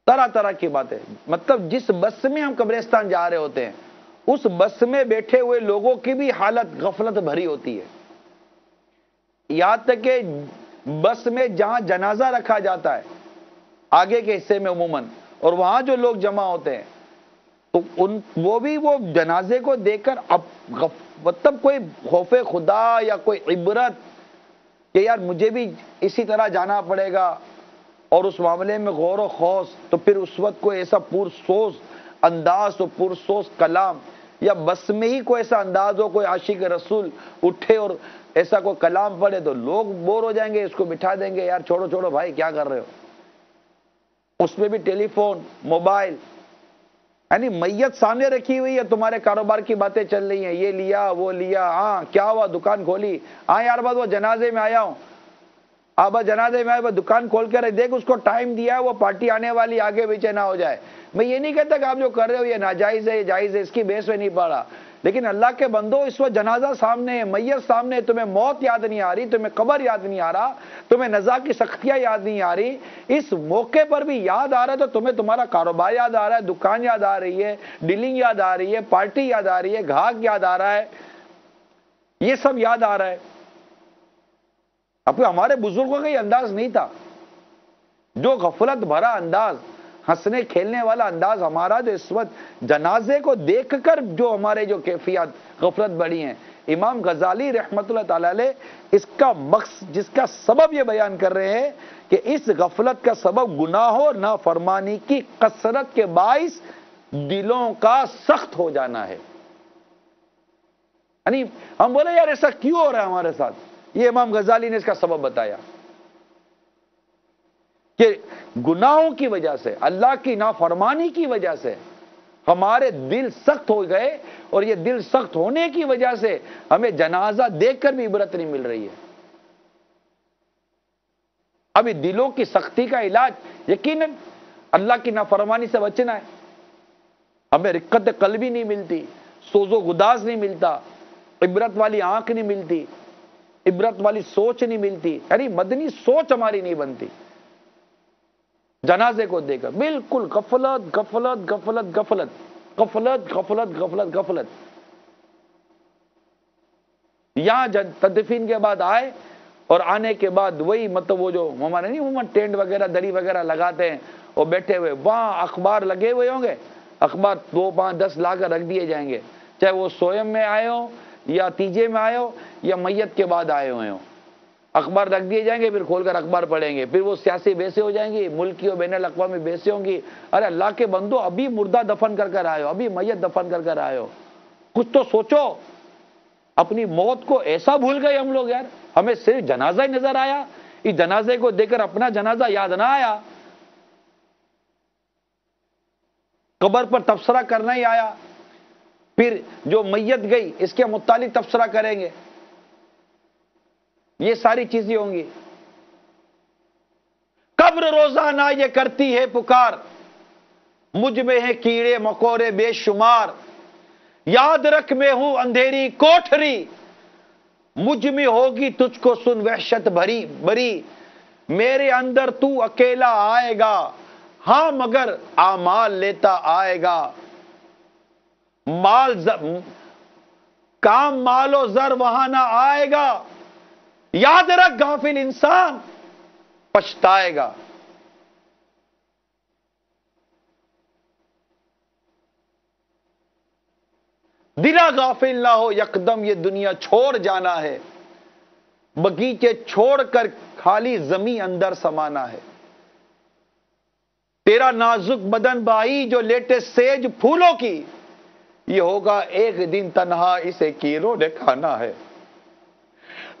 طرح طرح کی باتیں۔ مطلب جس بس میں ہم قبرستان جا رہے ہوتے ہیں اس بس میں بیٹھے ہوئے لوگوں کی بھی حالت غفلت بھری ہوتی ہے۔ یہاں تک کہ بس میں جہاں جنازہ رکھا جاتا ہے آگے کے حصے میں عموماً، اور وہاں جو لوگ جمع ہوتے ہیں تو وہ بھی وہ جنازے کو دیکھ کر مطلب کوئی خوف خدا یا کوئی عبرت کہ یار مجھے بھی اسی طرح جانا پڑے گا، اور اس معاملے میں غور و خوض، تو پھر اس وقت کوئی ایسا پرسوز انداز اور پرسوز کلام، یا بس میں ہی کوئی ایسا انداز ہو، کوئی عاشق رسول اٹھے اور ایسا کوئی کلام پڑھے تو لوگ بور ہو جائیں گے، اس کو بٹھا دیں گے، یار چھوڑو چھوڑو بھائی کیا کر رہے ہو۔ اس میں بھی ٹیلی فون، موبائل، یعنی میت سامنے رکھی ہوئی ہے، تمہارے کاروبار کی باتیں چل رہی ہیں، یہ لیا وہ لیا، ہاں کیا ہوا دکان کھولی، ہاں یار بات وہ جنازے میں آیا ہوں، اب جنازے میں دکان کھول کے دیکھ اس کو ٹائم دیا ہے، وہ پارٹی آنے والی، آگے پیچھے نہ ہو جائے۔ میں یہ نہیں کہتا کہ آپ جو کر رہے ہو یہ ناجائز ہے، یہ جائز ہے، اس کی بحث میں نہیں پڑا، لیکن اللہ کے بندو اس وقت جنازہ سامنے ہے، میت سامنے ہے، تمہیں موت یاد نہیں آ رہی، تمہیں قبر یاد نہیں آ رہا، تمہیں نزا کی سختیاں یاد نہیں آ رہی، اس موقع پر بھی یاد آ رہا ہے تو تمہیں تمہارا کاروبار یاد آ رہا ہے، دکان یاد آ رہی ہے، ڈیلنگ یاد آ رہی ہے، پارٹی یاد آ رہی ہے، گھاک یاد آ رہا ہے، یہ سب یاد آ رہا ہے۔ اب ہمارے بزرگوں کا یہ انداز نہیں تھا، جو غفلت بھرا انداز، ہنسنے کھیلنے والا انداز ہمارا، جو اس وقت جنازے کو دیکھ کر جو ہمارے جو کیفیت غفلت بڑھی ہیں، امام غزالی رحمت اللہ تعالی علیہ اس کا مقصد، جس کا سبب یہ بیان کر رہے ہیں کہ اس غفلت کا سبب گناہوں اور نافرمانی کی کثرت کے باعث دلوں کا سخت ہو جانا ہے۔ یعنی ہم بولے یار ایسا کیوں ہو رہا ہے ہمارے ساتھ، یہ امام غزالی نے اس کا سبب بتایا کہ گناہوں کی وجہ سے، اللہ کی نافرمانی کی وجہ سے ہمارے دل سخت ہو گئے، اور یہ دل سخت ہونے کی وجہ سے ہمیں جنازہ دیکھ کر بھی عبرت نہیں مل رہی ہے۔ ابھی دلوں کی سختی کا علاج یقیناً اللہ کی نافرمانی سے بچنا ہے۔ ہمیں رقت قلبی نہیں ملتی، سوز و گداز نہیں ملتا، عبرت والی آنکھ نہیں ملتی، عبرت والی سوچ نہیں ملتی، یعنی مدنی سوچ ہماری نہیں بنتی۔ جنازے کو دیکھ کر بالکل غفلت غفلت غفلت غفلت غفلت غفلت غفلت غفلت۔ یہاں تدفین کے بعد آئے، اور آنے کے بعد وہی مطلب وہ جو ہمارے نہیں عموماً ٹینٹ وغیرہ دری وغیرہ لگاتے ہیں، وہ بیٹھے ہوئے وہاں اخبار لگے ہوئے ہوں گے، اخبار 2 5 10 لا کر رکھ دیے جائیں گے، چاہے وہ سویم میں آئے ہوں یا تیجے میں آئے ہو یا میت کے بعد آئے ہوئے ہوں، اخبار رکھ دیے جائیں گے، پھر کھول کر اخبار پڑھیں گے، پھر وہ سیاسی بحثیں ہو جائیں گی، ملکی اور بین الاقوامی بحثیں ہوں گی۔ ارے اللہ کے بندو ابھی مردہ دفن کر آئے ہو، ابھی میت دفن کر آئے ہو، کچھ تو سوچو۔ اپنی موت کو ایسا بھول گئے ہم لوگ، یار ہمیں صرف جنازہ ہی نظر آیا، اس جنازے کو دیکھ کر اپنا جنازہ یاد نہ آیا، قبر پر تبصرہ کرنا ہی آیا، پھر جو میت گئی اس کے متعلق تبصرہ کریں گے، یہ ساری چیزیں ہوں گی۔ قبر روزانہ یہ کرتی ہے پکار، مجھ میں ہے کیڑے مکوڑے بے شمار، یاد رکھ میں ہوں اندھیری کوٹھری، مجھ میں ہوگی تجھ کو سن وحشت بری، میرے اندر تو اکیلا آئے گا، ہاں مگر اعمال لیتا آئے گا، کام مال و زر وہاں نہ آئے گا، یاد رکھ غافل انسان پچھتائے گا۔ دلا غافل نہ ہو یکدم یہ دنیا چھوڑ جانا ہے، بغیچے چھوڑ کر خالی زمیں اندر سمانا ہے، تیرا نازک بدن بائی جو لیٹے سیج پھولوں کی، یہ ہوگا ایک دن تنہا اسے کیڑوں نے کھانا ہے۔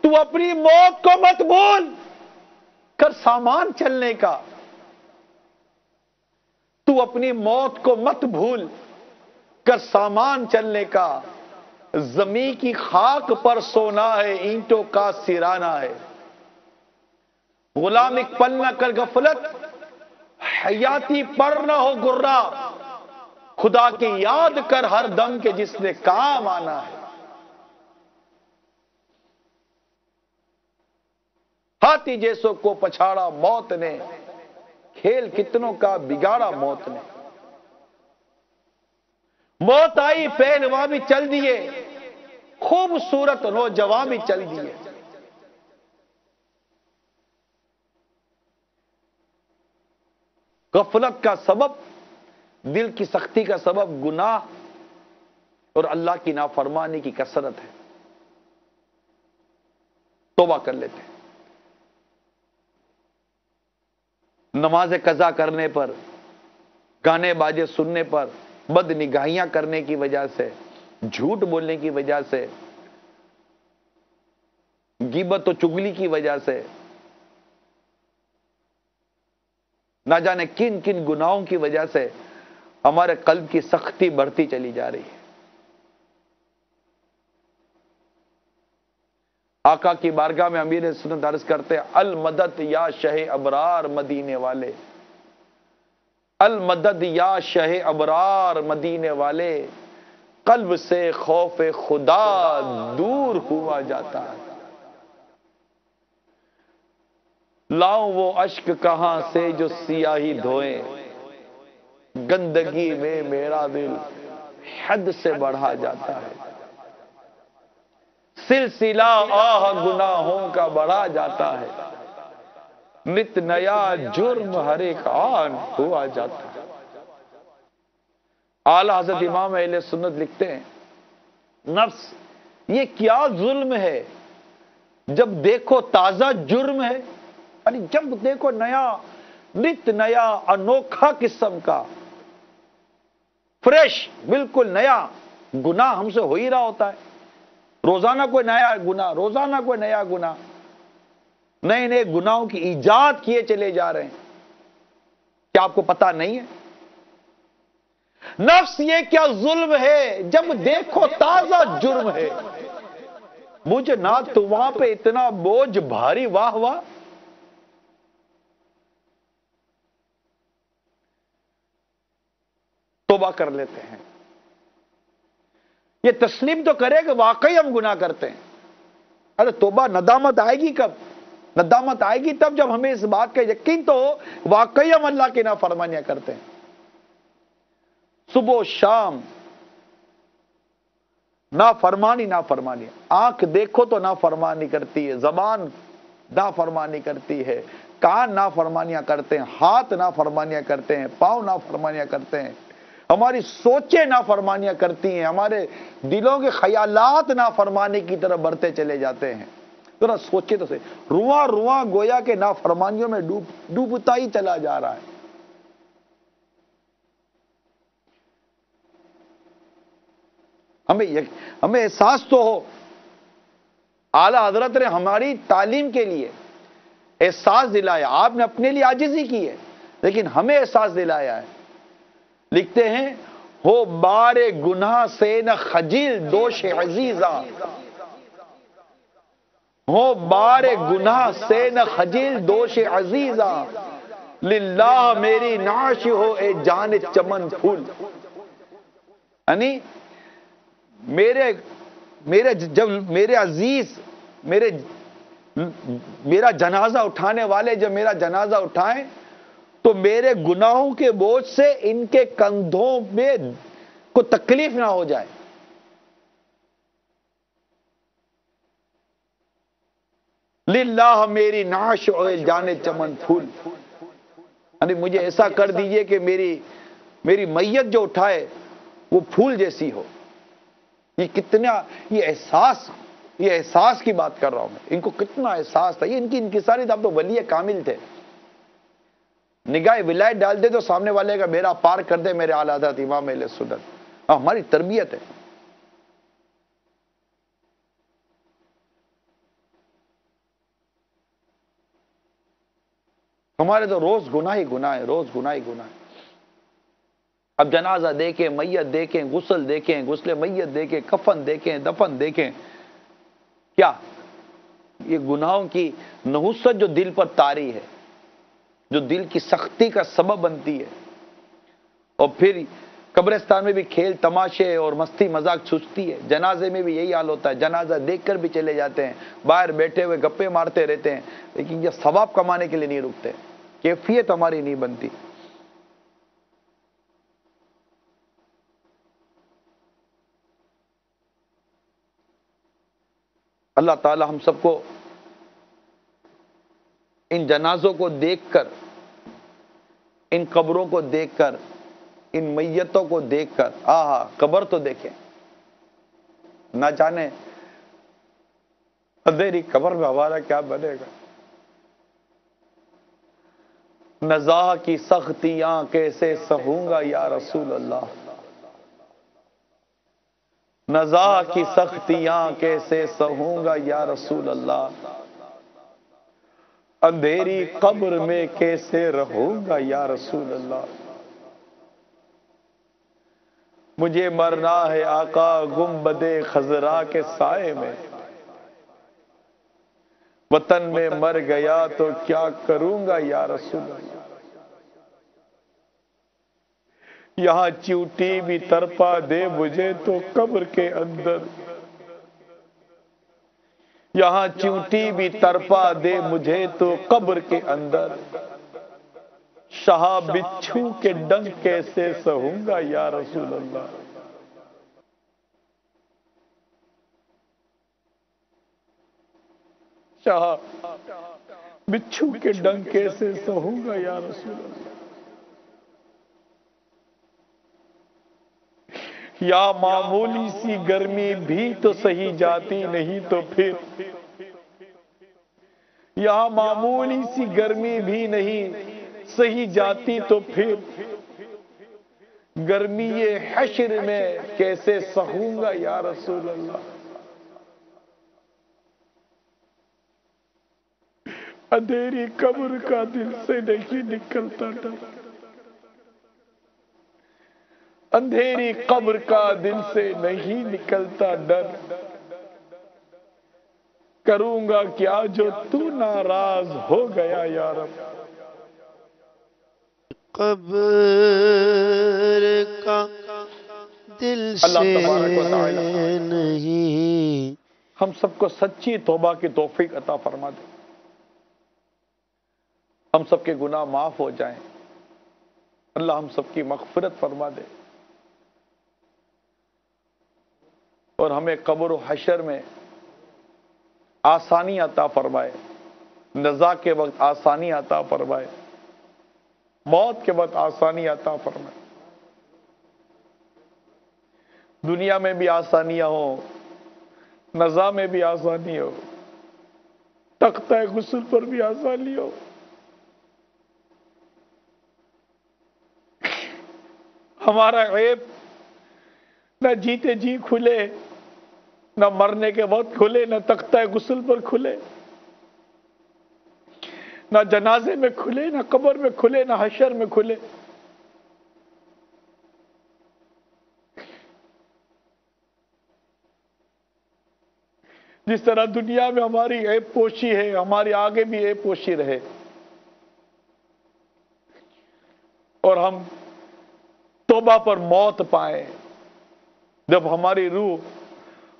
تو اپنی موت کو مت بھول کر سامان چلنے کا، تو اپنی موت کو مت بھول کر سامان چلنے کا، زمین کی خاک پر سونا ہے اینٹوں کا سرانا ہے، غلام ایک پل نہ کر غفلت حیاتی پر نہ ہو گرا، خدا کی یاد کر ہر دم کے جس نے کام آنا ہے۔ ہاتھی جیسوں کو پچھاڑا موت نے، کھیل کتنوں کا بگاڑا موت نے۔ موت آئی پہلواں بھی چل دیے، خوبصورت نوجوان بھی چل دیے۔ غفلت کا سبب، دل کی سختی کا سبب گناہ اور اللہ کی نافرمانی کی کثرت ہے۔ توبہ کر لیتے ہیں۔ نماز قضا کرنے پر، گانے باجے سننے پر، بد نگاہیاں کرنے کی وجہ سے، جھوٹ بولنے کی وجہ سے، غیبت و چگلی کی وجہ سے، نہ جانے کن کن گناہوں کی وجہ سے ہمارے قلب کی سختی بڑھتی چلی جا رہی ہے۔ آقا کی بارگاہ میں امیر سنت عرض کرتے ہیں، المدد یا شہ ابرار مدینے والے، المدد یا شہ ابرار مدینے والے، قلب سے خوف خدا دور ہوا جاتا ہے۔ لاؤں وہ اشک کہاں سے جو سیاہی دھوئیں، گندگی میں میرا دل حد سے بڑھا جاتا ہے۔ سلسلہ آہ گناہوں کا بڑھا جاتا ہے، نت نیا جرم ہر ایک آن ہوا جاتا ہے۔ اعلیٰ حضرت امام اہل سنت لکھتے ہیں، نفس یہ کیا ظلم ہے، جب دیکھو تازہ جرم ہے، یعنی جب دیکھو نیا، نت نیا انوکھا قسم کا، فریش، بالکل نیا گناہ ہم سے ہو ہی رہا ہوتا ہے۔ روزانہ کوئی نیا گناہ، روزانہ کوئی نیا گناہ، نئے نئے گناہوں کی ایجاد کیے چلے جا رہے ہیں۔ کیا آپ کو پتا نہیں ہے؟ نفس یہ کیا ظلم ہے، جب دیکھو تازہ جرم ہے، مجھے نہ تو وہاں پہ اتنا بوجھ بھاری، واہ واہ۔ توبہ کر لیتے ہیں، یہ تسلیم تو کرے کہ واقعی ہم گناہ کرتے ہیں۔ ارے توبہ، ندامت آئے گی کب؟ ندامت آئے گی تب جب ہمیں اس بات کا یقین تو ہو واقعی ہم اللہ کی نافرمانیاں کرتے ہیں۔ صبح و شام نافرمانی نافرمانی، آنکھ دیکھو تو نافرمانی کرتی ہے، زبان نافرمانی کرتی ہے، کان نافرمانیاں کرتے ہیں، ہاتھ نافرمانیاں کرتے ہیں، پاؤں نافرمانیاں کرتے ہیں، ہماری سوچیں نافرمانیاں کرتی ہیں، ہمارے دلوں کے خیالات نافرمانی کی طرف بڑھتے چلے جاتے ہیں۔ ذرا سوچے تو صحیح، رواں رواں گویا کہ نافرمانیوں میں ڈوبتا ہی چلا جا رہا ہے۔ ہمیں احساس تو ہو، اعلیٰ حضرت نے ہماری تعلیم کے لیے احساس دلایا، آپ نے اپنے لیے عاجزی کی ہے لیکن ہمیں احساس دلایا ہے۔ لکھتے ہیں، ہو بار گناہ سے نہ خجل دوش عزیزاں، ہو بار گناہ سے نہ خجل دوش عزیزاں، للہ میری نعش ہو اے جان چمن پھول۔ یعنی جب میرے عزیز، میرا جنازہ اٹھانے والے جب میرا جنازہ اٹھائیں تو میرے گناہوں کے بوجھ سے ان کے کندھوں میں کو تکلیف نہ ہو جائے۔ للہ میری نعش اے جان چمن پھول، یعنی مجھے ایسا کر دیجئے کہ میری میت جو اٹھائے وہ پھول جیسی ہو۔ یہ کتنا، یہ احساس کی بات کر رہا ہوں میں، ان کو کتنا احساس تھا، یہ ان کی انکساری تھا۔ اب تو ولی کامل تھے، نگاہ ولایت ڈال دے تو سامنے والے کا بیڑا پار کر دے میرے اعلیٰ حضرت امام اہل سنت۔ ہماری تربیت ہے۔ ہمارے تو روز گناہ ہی گناہ ہے، روز گناہ ہی گناہ ہے۔ اب جنازہ دیکھیں، میت دیکھیں، غسل دیکھیں، غسل میت دیکھیں، کفن دیکھیں، دفن دیکھیں، کیا یہ گناہوں کی نحوست جو دل پر طاری ہے، جو دل کی سختی کا سبب بنتی ہے. اور پھر قبرستان میں بھی کھیل تماشے اور مستی مذاق چھوٹتی ہے. جنازے میں بھی یہی حال ہوتا ہے. جنازہ دیکھ کر بھی چلے جاتے ہیں, باہر بیٹھے ہوئے گپے مارتے رہتے ہیں, لیکن یہ ثواب کمانے کے لیے نہیں رکتے. کیفیت ہماری نہیں بنتی. اللہ تعالی ہم سب کو ان جنازوں کو دیکھ کر, ان قبروں کو دیکھ کر, ان میتوں کو دیکھ کر, قبر تو دیکھیں, نہ جانے اندھیری قبر میں ہمارا کیا بنے گا. نزاع کی سختیاں کیسے سہوں گا یا رسول اللہ, نزاع کی سختیاں کیسے سہوں گا یا رسول اللہ, اندھیری قبر میں کیسے رہوں گا یا رسول اللہ. مجھے مرنا ہے آقا گنبد خضرا کے سائے میں, وطن میں مر گیا تو کیا کروں گا یا رسول اللہ. یہاں چیوٹی بھی ترپا دے مجھے تو قبر کے اندر, یہاں چیوٹی بھی ترپا دے مجھے تو قبر کے اندر, شاہ بچھو کے ڈنگ کیسے سہوں گا یا رسول اللہ. شاہ بچھو کے ڈنگ کیسے سہوں گا یا رسول اللہ. یا معمولی سی گرمی بھی تو سہی جاتی نہیں تو پھر, یا معمولی سی گرمی بھی نہیں سہی جاتی تو پھر, گرمی حشر میں کیسے سہوں گا یا رسول اللہ. اندھیری قبر کا دل سے نہیں نکلتا ڈر, اندھیری قبر کا دل سے نہیں نکلتا ڈر, کروں گا کیا جو تو ناراض ہو گیا یا رب. قبر کا دل سے نہیں. ہم سب کو سچی توبہ کی توفیق عطا فرما دے, ہم سب کے گناہ معاف ہو جائیں. اللہ ہم سب کی مغفرت فرما دے, اور ہمیں قبر و حشر میں آسانی عطا فرمائے, نزا کے وقت آسانی عطا فرمائے, موت کے وقت آسانی عطا فرمائے. دنیا میں بھی آسانیاں ہوں, نزا میں بھی آسانی ہو, تختہ غسل پر بھی آسانی ہو. ہمارا عیب نہ جیتے جی کھلے, نہ مرنے کے وقت کھلے, نہ تختہ غسل پر کھلے, نہ جنازے میں کھلے, نہ قبر میں کھلے, نہ حشر میں کھلے. جس طرح دنیا میں ہماری عیب پوشی ہے, ہماری آگے بھی عیب پوشی رہے, اور ہم توبہ پر موت پائیں. جب ہماری روح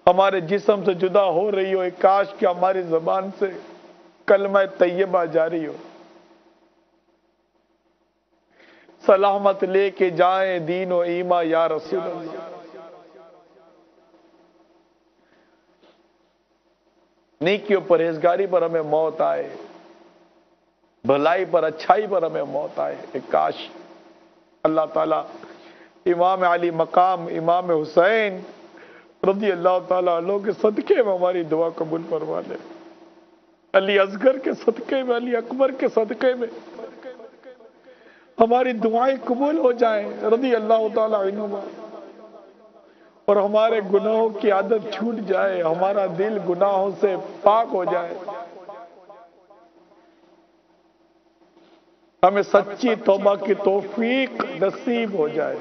ہمارے جسم سے جدا ہو رہی ہو, کاش کہ ہماری زبان سے کلمہ طیبہ جاری ہو, سلامت لے کے جائیں دین و ایمان یا رسول اللہ. نیکی و پرہیزگاری پر ہمیں موت آئے, بھلائی پر اچھائی پر ہمیں موت آئے. کاش اللہ تعالیٰ امام علی مقام امام حسین رضی اللہ تعالیٰ عنہ کے صدقے میں ہماری دعا قبول فرما لے, علی اصغر کے صدقے میں, علی اکبر کے صدقے میں ہماری دعائیں قبول ہو جائیں رضی اللہ تعالیٰ عنہ, اور ہمارے گناہوں کی عادت چھوٹ جائے, ہمارا دل گناہوں سے پاک ہو جائے. ہمیں سچی توبہ کی توفیق نصیب ہو جائے.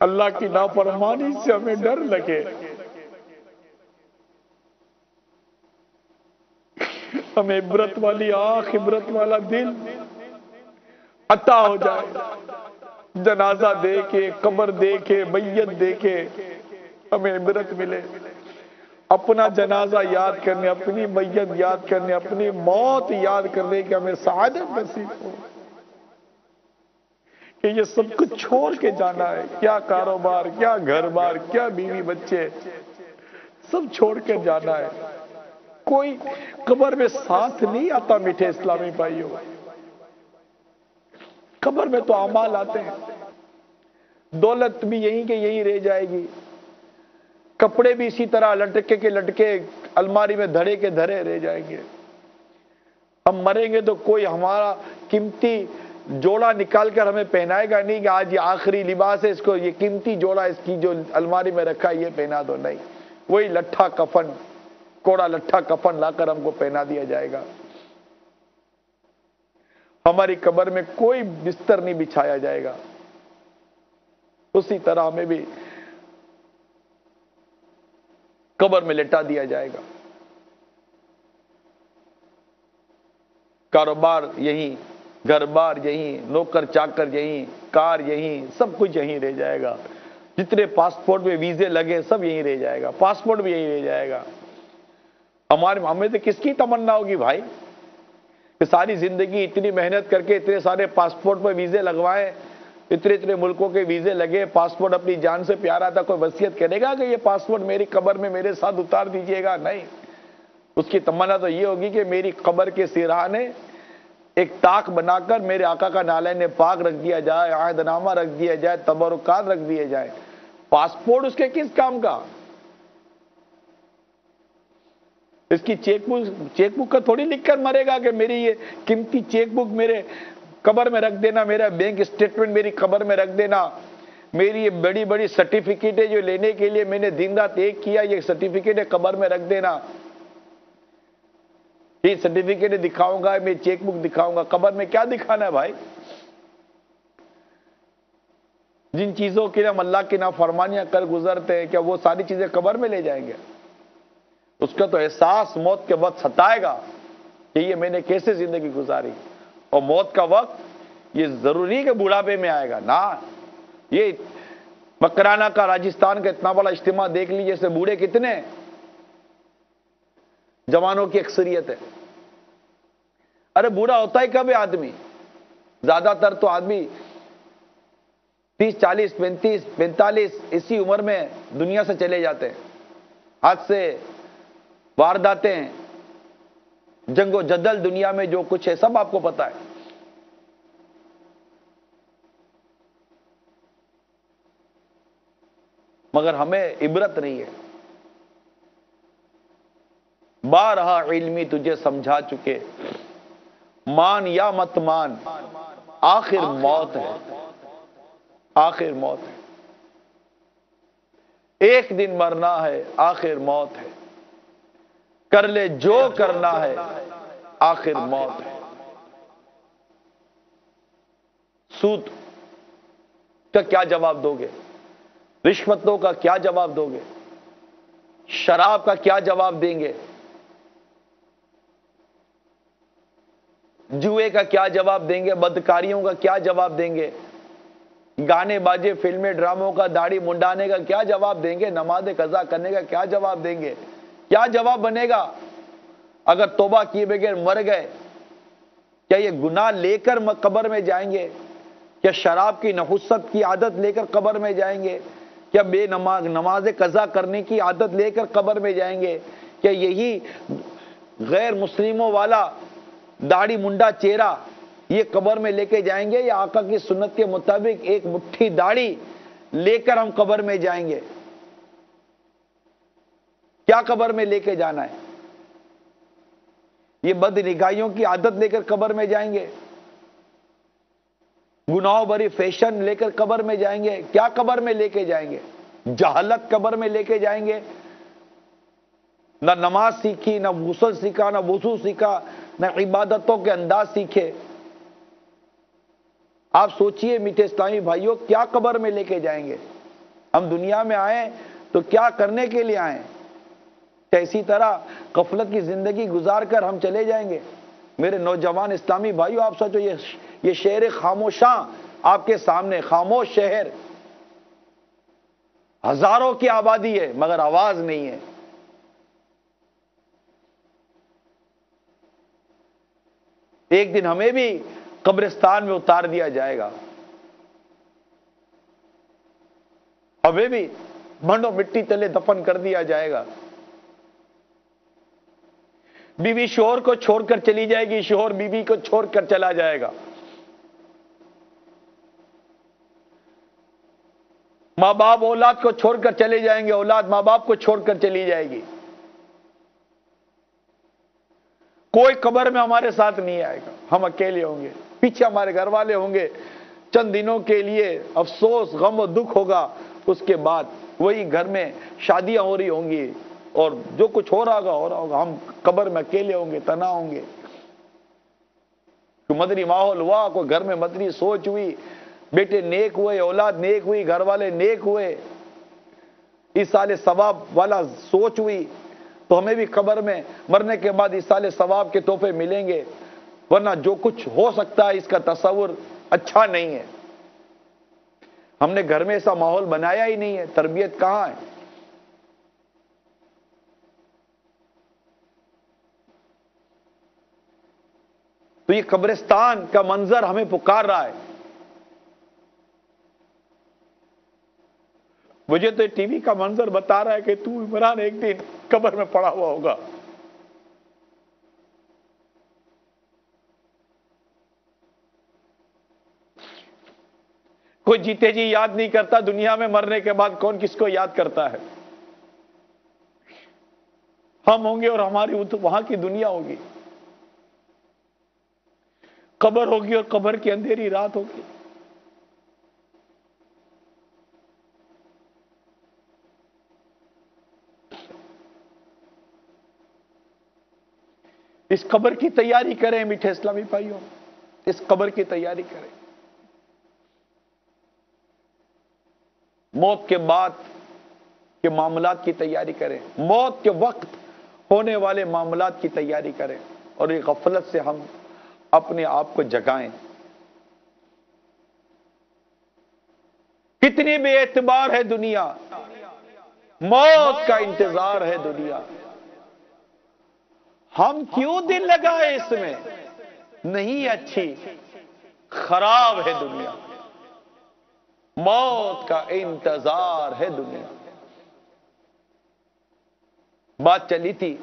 اللہ کی نافرمانی سے ہمیں ڈر لگے, ہمیں عبرت والی آنکھ، عبرت والا دل عطا ہو جائے، جنازہ دیکھے، قبر دیکھے، میت دیکھے، ہمیں عبرت ملے، اپنا جنازہ یاد کرنے، اپنی میت یاد کرنے، اپنی موت یاد کرنے کہ ہمیں سعادت نصیب ہو کہ یہ سب کچھ چھوڑ کے جانا ہے، کیا کاروبار، کیا گھر بار، کیا بیوی بچے، سب چھوڑ کے جانا ہے۔ کوئی قبر میں ساتھ نہیں آتا میٹھے اسلامی بھائیوں، قبر میں تو اعمال آتے ہیں، دولت بھی یہیں کے یہیں رہ جائے گی، کپڑے بھی اسی طرح لٹکے کے لٹکے الماری میں دھڑے کے دھرے رہ جائیں گے۔ ہم مریں گے تو کوئی ہمارا قیمتی جوڑا نکال کر ہمیں پہنائے گا نہیں کہ آج یہ آخری لباس ہے، اس کو یہ قیمتی جوڑا اس کی جو الماری میں رکھا ہے یہ پہنا دو، نہیں، وہی لٹھا کفن، کوڑا لٹھا کفن لا کر ہم کو پہنا دیا جائے گا۔ ہماری قبر میں کوئی بستر نہیں بچھایا جائے گا، اسی طرح ہمیں بھی قبر میں لٹا دیا جائے گا۔ کاروبار یہیں، گھر بار یہیں، نوکر چاکر یہیں، کار یہیں، سب کچھ یہیں رہ جائے گا، جتنے پاسپورٹ میں ویزے لگے سب یہیں رہ جائے گا، پاسپورٹ بھی یہیں رہ جائے گا۔ ہمیں تو کس کی تمنا ہوگی بھائی کہ ساری زندگی اتنی محنت کر کے اتنے سارے پاسپورٹ پہ ویزے لگوائے، اتنے اتنے ملکوں کے ویزے لگے، پاسپورٹ اپنی جان سے پیارا تھا، کوئی وصیت کرے گا کہ یہ پاسپورٹ میری قبر میں میرے ساتھ اتار دیجئے گا؟ نہیں، اس کی تمنا تو یہ ہوگی کہ میری قبر کے سرانے ایک طاق بنا کر میرے آقا کا نالین پاک رکھ دیا جائے، عہد نامہ رکھ دیا جائے، تبرکات رکھ دیے جائے۔ پاسپورٹ اس کے کس کام کا؟ اس کی چیک بک کا تھوڑی لکھ کر مرے گا کہ میری یہ قیمتی چیک بک میرے قبر میں رکھ دینا، میرا بینک اسٹیٹمنٹ میری قبر میں رکھ دینا، میری یہ بڑی بڑی سرٹیفکیٹیں جو لینے کے لیے میں نے دن رات ایک کیا، یہ سرٹیفکیٹیں قبر میں رکھ دینا، یہ سرٹیفکیٹ دکھاؤں گا، میں چیک بک دکھاؤں گا۔ قبر میں کیا دکھانا ہے بھائی؟ جن چیزوں کے لیے ہم اللہ کی نافرمانیاں کر گزرتے ہیں، کیا وہ ساری چیزیں قبر میں لے جائیں گے؟ اس کا تو احساس موت کے وقت ستائے گا کہ یہ میں نے کیسے زندگی گزاری، اور موت کا وقت یہ ضروری کہ بڑھاپے میں آئے گا نا۔ یہ مکرانہ کا راجستھان کا اتنا بڑا اجتماع دیکھ لیجیے، سے بوڑھے کتنے، جوانوں کی اکثریت ہے۔ ارے بوڑھا ہوتا ہی کب ہے آدمی؟ زیادہ تر تو آدمی 30 40 35 45 اسی عمر میں دنیا سے چلے جاتے ہیں۔ حادثے، وارداتیں، جنگ و جدل، دنیا میں جو کچھ ہے سب آپ کو پتا ہے۔ مگر ہمیں عبرت نہیں ہے۔ بارہا علمی تجھے سمجھا چکے، مان یا مت مان، آخر موت ہے، آخر موت ہے، ایک دن مرنا ہے، آخر موت ہے، کر لے جو کرنا ہے، آخر موت ہے۔ سود کا کیا جواب دو گے؟ رشوتوں کا کیا جواب دو گے؟ شراب کا کیا جواب دیں گے؟ جوئے کا کیا جواب دیں گے؟ بدکاریوں کا کیا جواب دیں گے؟ گانے باجے، فلمیں، ڈراموں کا، داڑھی منڈانے کا کیا جواب دیں گے؟ نماز قضا کرنے کا کیا جواب دیں گے؟ کیا جواب بنے گا؟ اگر توبہ کیے بغیر مر گئے، کیا یہ گناہ لے کر قبر میں جائیں گے؟ کیا شراب کی نحوست کی عادت لے کر قبر میں جائیں گے؟ کیا بے نماز قضا کرنے کی عادت لے کر قبر میں جائیں گے؟ کیا یہی غیر مسلموں والا داڑھی منڈا چہرہ یہ قبر میں لے کے جائیں گے، یا آقا کی سنت کے مطابق ایک مٹھی داڑھی لے کر ہم قبر میں جائیں گے؟ کیا قبر میں لے کے جانا ہے؟ یہ بد نگاہیوں کی عادت لے کر قبر میں جائیں گے؟ گناہوں بھری فیشن لے کر قبر میں جائیں گے؟ کیا قبر میں لے کے جائیں گے؟ جہالت قبر میں لے کے جائیں گے؟ نہ نماز سیکھی، نہ غسل سیکھا، نہ وضو سیکھا، نہ عبادتوں کے انداز سیکھے۔ آپ سوچئے میٹھے اسلامی بھائیوں، کیا قبر میں لے کے جائیں گے؟ ہم دنیا میں آئے تو کیا کرنے کے لیے آئے؟ کیا اسی طرح غفلت کی زندگی گزار کر ہم چلے جائیں گے؟ میرے نوجوان اسلامی بھائیو، آپ سوچو، یہ شہر خاموشاں آپ کے سامنے، خاموش شہر، ہزاروں کی آبادی ہے مگر آواز نہیں ہے۔ ایک دن ہمیں بھی قبرستان میں اتار دیا جائے گا، ہمیں بھی بھنڈو مٹی تلے دفن کر دیا جائے گا۔ بیوی شوہر کو چھوڑ کر چلی جائے گی، شوہر بیوی کو چھوڑ کر چلا جائے گا، ماں باپ اولاد کو چھوڑ کر چلے جائیں گے، اولاد ماں باپ کو چھوڑ کر چلی جائے گی۔ کوئی قبر میں ہمارے ساتھ نہیں آئے گا، ہم اکیلے ہوں گے، پیچھے ہمارے گھر والے ہوں گے، چند دنوں کے لیے افسوس، غم و دکھ ہوگا، اس کے بعد وہی گھر میں شادیاں ہو رہی ہوں گی اور جو کچھ ہو رہا ہوگا، ہم قبر میں اکیلے ہوں گے، تنہا ہوں گے۔ کوئی مدنی ماحول ہوا، کوئی گھر میں مدنی سوچ ہوئی، بیٹے نیک ہوئے، اولاد نیک ہوئی، گھر والے نیک ہوئے، ایصال ثواب والا سوچ ہوئی، تو ہمیں بھی قبر میں مرنے کے بعد ایصال ثواب کے تحفے ملیں گے، ورنہ جو کچھ ہو سکتا ہے اس کا تصور اچھا نہیں ہے۔ ہم نے گھر میں ایسا ماحول بنایا ہی نہیں ہے، تربیت کہاں ہے؟ تو یہ قبرستان کا منظر ہمیں پکار رہا ہے۔ مجھے تو ٹی وی کا منظر بتا رہا ہے کہ تو عمران ایک دن قبر میں پڑا ہوا ہوگا۔ کوئی جیتے جی یاد نہیں کرتا، دنیا میں مرنے کے بعد کون کس کو یاد کرتا ہے؟ ہم ہوں گے اور ہماری وہاں کی دنیا ہوگی، قبر ہوگی اور قبر کی اندھیری رات ہوگی۔ اس قبر کی تیاری کریں میٹھے اسلامی بھائیوں، اس قبر کی تیاری کریں۔ موت کے بعد کے معاملات کی تیاری کریں، موت کے وقت ہونے والے معاملات کی تیاری کریں، اور یہ غفلت سے ہم اپنے آپ کو جگائیں۔ کتنی بے اعتبار ہے دنیا، موت کا انتظار ہے دنیا، ہم کیوں دل لگائے اس میں؟ نہیں اچھی، خراب ہے دنیا، موت کا انتظار ہے دنیا۔ بات چلی تھی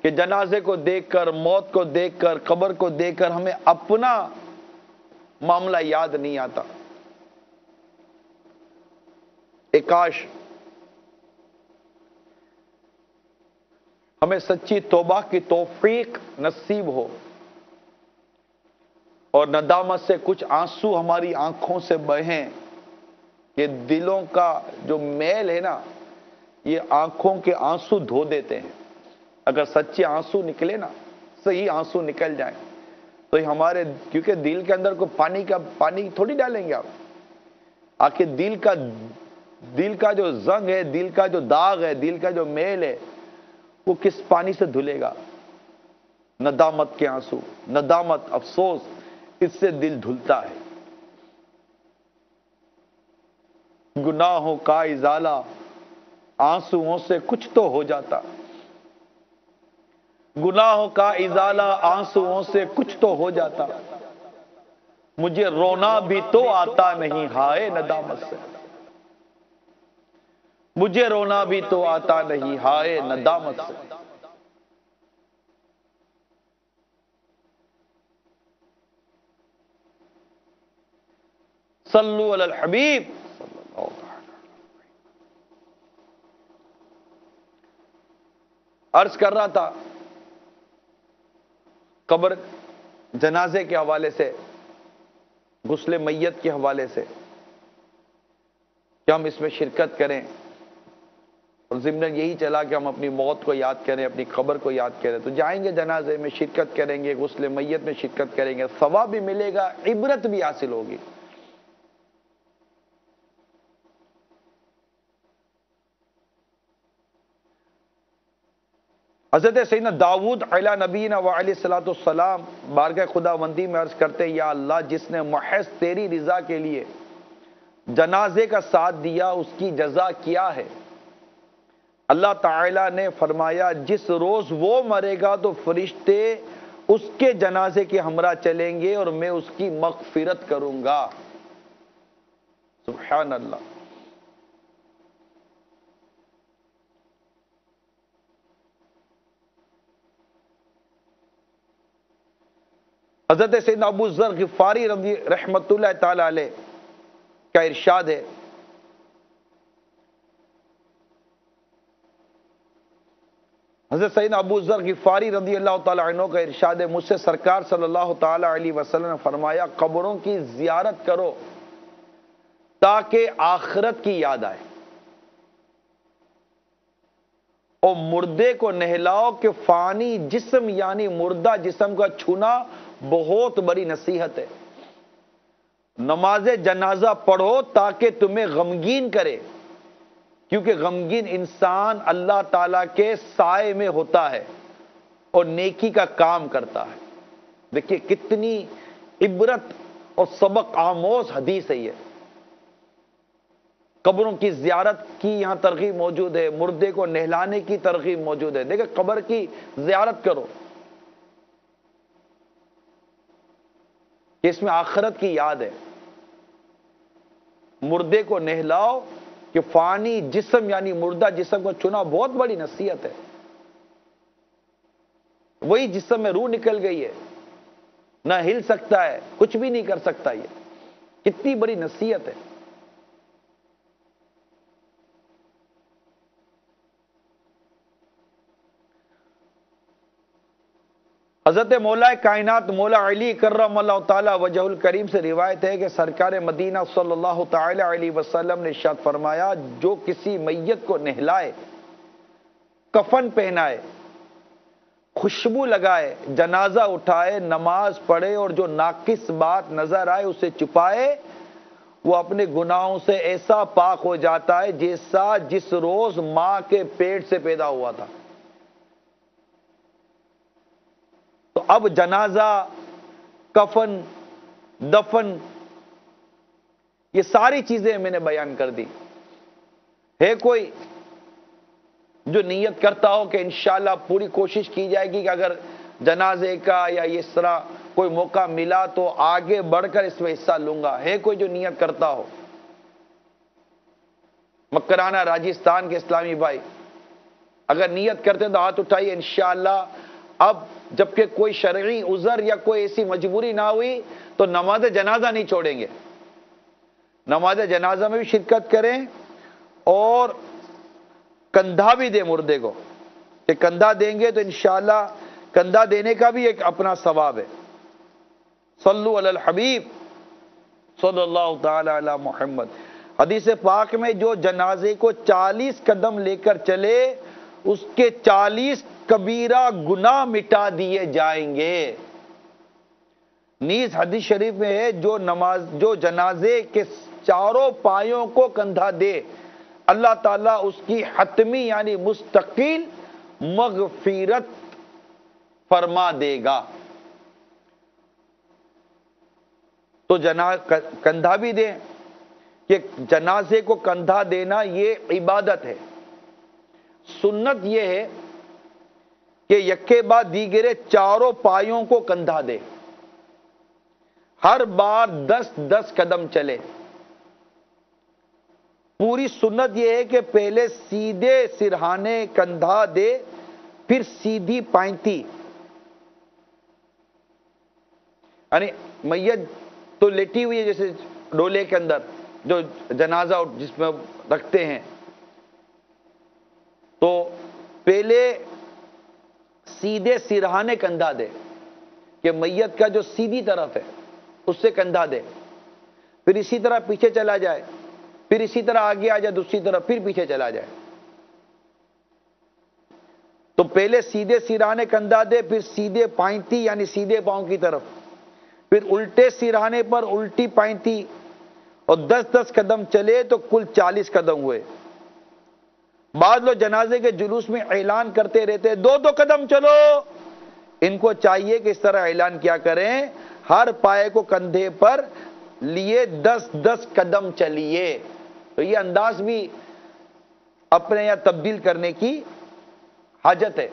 کہ جنازے کو دیکھ کر، موت کو دیکھ کر، قبر کو دیکھ کر ہمیں اپنا معاملہ یاد نہیں آتا۔ کاش ہمیں سچی توبہ کی توفیق نصیب ہو اور ندامت سے کچھ آنسو ہماری آنکھوں سے بہیں۔ یہ دلوں کا جو میل ہے نا، یہ آنکھوں کے آنسو دھو دیتے ہیں۔ اگر سچے آنسو نکلے نا، صحیح آنسو نکل جائیں، تو یہ ہمارے، کیونکہ دل کے اندر کو پانی تھوڑی ڈالیں گے آپ، آخر دل کا جو زنگ ہے، دل کا جو داغ ہے، دل کا جو میل ہے، وہ کس پانی سے دھلے گا؟ ندامت کے آنسو، ندامت، افسوس، اس سے دل دھلتا ہے۔ گناہوں کا ازالہ آنسوؤں سے کچھ تو ہو جاتا، گناہوں کا ازالہ آنسوؤں سے کچھ تو ہو جاتا، مجھے رونا بھی تو آتا نہیں ہائے ندامت سے، مجھے رونا بھی تو آتا نہیں ہائے ندامت سے۔ صلو علی الحبیب۔ عرض کر رہا تھا قبر، جنازے کے حوالے سے، غسل میت کے حوالے سے کہ ہم اس میں شرکت کریں، اور ضمن یہی چلا کہ ہم اپنی موت کو یاد کریں، اپنی قبر کو یاد کریں۔ تو جائیں گے جنازے میں، شرکت کریں گے، غسل میت میں شرکت کریں گے، ثواب بھی ملے گا، عبرت بھی حاصل ہوگی۔ حضرت سیدنا داؤد علیہ نبینا و علیہ الصلوۃ والسلام بارگاہ خداوندی میں عرض کرتے ہیں یا اللہ جس نے محض تیری رضا کے لیے جنازے کا ساتھ دیا اس کی جزا کیا ہے؟ اللہ تعالیٰ نے فرمایا جس روز وہ مرے گا تو فرشتے اس کے جنازے کے ہمراہ چلیں گے اور میں اس کی مغفرت کروں گا۔ سبحان اللہ۔ حضرت سیدنا ابو ذر غفاری رضی رحمت اللہ تعالی علیہ کا ارشاد ہے، حضرت سیدنا ابو ذر غفاری رضی اللہ تعالی عنہ کا ارشاد ہے، مجھ سے سرکار صلی اللہ تعالی علیہ وسلم نے فرمایا قبروں کی زیارت کرو تاکہ آخرت کی یاد آئے، اور مردے کو نہلاؤ کہ فانی جسم یعنی مردہ جسم کا چھونا بہت بڑی نصیحت ہے۔ نماز جنازہ پڑھو تاکہ تمہیں غمگین کرے، کیونکہ غمگین انسان اللہ تعالیٰ کے سائے میں ہوتا ہے اور نیکی کا کام کرتا ہے۔ دیکھیے کتنی عبرت اور سبق آموز حدیث ہے یہ۔ قبروں کی زیارت کی یہاں ترغیب موجود ہے، مردے کو نہلانے کی ترغیب موجود ہے۔ دیکھیں قبر کی زیارت کرو کہ اس میں آخرت کی یاد ہے، مردے کو نہلاؤ کہ فانی جسم یعنی مردہ جسم کو چھونا بہت بڑی نصیحت ہے۔ وہی جسم میں روح نکل گئی ہے، نہ ہل سکتا ہے، کچھ بھی نہیں کر سکتا، یہ کتنی بڑی نصیحت ہے۔ حضرت مولا کائنات مولا علی کرم اللہ تعالی وجہ الکریم سے روایت ہے کہ سرکار مدینہ صلی اللہ تعالی علیہ وسلم نے ارشاد فرمایا جو کسی میت کو نہلائے، کفن پہنائے، خوشبو لگائے، جنازہ اٹھائے، نماز پڑھے اور جو ناقص بات نظر آئے اسے چھپائے، وہ اپنے گناہوں سے ایسا پاک ہو جاتا ہے جیسا جس روز ماں کے پیٹ سے پیدا ہوا تھا۔ تو اب جنازہ، کفن، دفن، یہ ساری چیزیں میں نے بیان کر دی۔ ہے کوئی جو نیت کرتا ہو کہ انشاءاللہ پوری کوشش کی جائے گی کہ اگر جنازے کا یا اس طرح کوئی موقع ملا تو آگے بڑھ کر اس میں حصہ لوں گا؟ ہے کوئی جو نیت کرتا ہو؟ مکرانہ راجستھان کے اسلامی بھائی اگر نیت کرتے تو ہاتھ اٹھائیے۔ انشاءاللہ اب جبکہ کوئی شرعی عذر یا کوئی ایسی مجبوری نہ ہوئی تو نماز جنازہ نہیں چھوڑیں گے، نماز جنازہ میں بھی شرکت کریں اور کندھا بھی دیں مردے کو، کہ کندھا دیں گے تو انشاءاللہ کندھا دینے کا بھی ایک اپنا ثواب ہے۔ صلو علی الحبیب صلی اللہ تعالی علی محمد۔ حدیث پاک میں جو جنازے کو 40 قدم لے کر چلے اس کے 40 کبیرہ گناہ مٹا دیے جائیں گے۔ نیز حدیث شریف میں ہے جو جنازے کے چاروں پایوں کو کندھا دے اللہ تعالیٰ اس کی حتمی یعنی مستقل مغفرت فرما دے گا۔ تو کندھا بھی دیں کہ جنازے کو کندھا دینا یہ عبادت ہے۔ سنت یہ ہے کہ یکے بعد دیگرے چاروں پایوں کو کندھا دے، ہر بار 10 قدم چلے۔ پوری سنت یہ ہے کہ پہلے سیدھے سرہانے کندھا دے، پھر سیدھی پائنتی، یعنی میت تو لیٹی ہوئی ہے جیسے ڈولے کے اندر جو جنازہ جس میں رکھتے ہیں، تو پہلے سیدھے سرہانے کندھا دے کہ میت کا جو سیدھی طرف ہے اس سے کندھا دے، پھر اسی طرح پیچھے چلا جائے، پھر اسی طرح آگے آ جائے دوسری طرف، پھر پیچھے چلا جائے۔ تو پہلے سیدھے سرہانے کندھا دے، پھر سیدھے پائنتی یعنی سیدھے پاؤں کی طرف، پھر الٹے سرہانے پر الٹی پائنتی، اور 10 قدم چلے تو کل 40 قدم ہوئے۔ بعض لوگ جنازے کے جلوس میں اعلان کرتے رہتے ہیں 2 قدم چلو. ان کو چاہیے کہ اس طرح اعلان کیا کریں, ہر پائے کو کندھے پر لیے 10 قدم چلیے. تو یہ انداز بھی اپنے یہاں تبدیل کرنے کی حاجت ہے.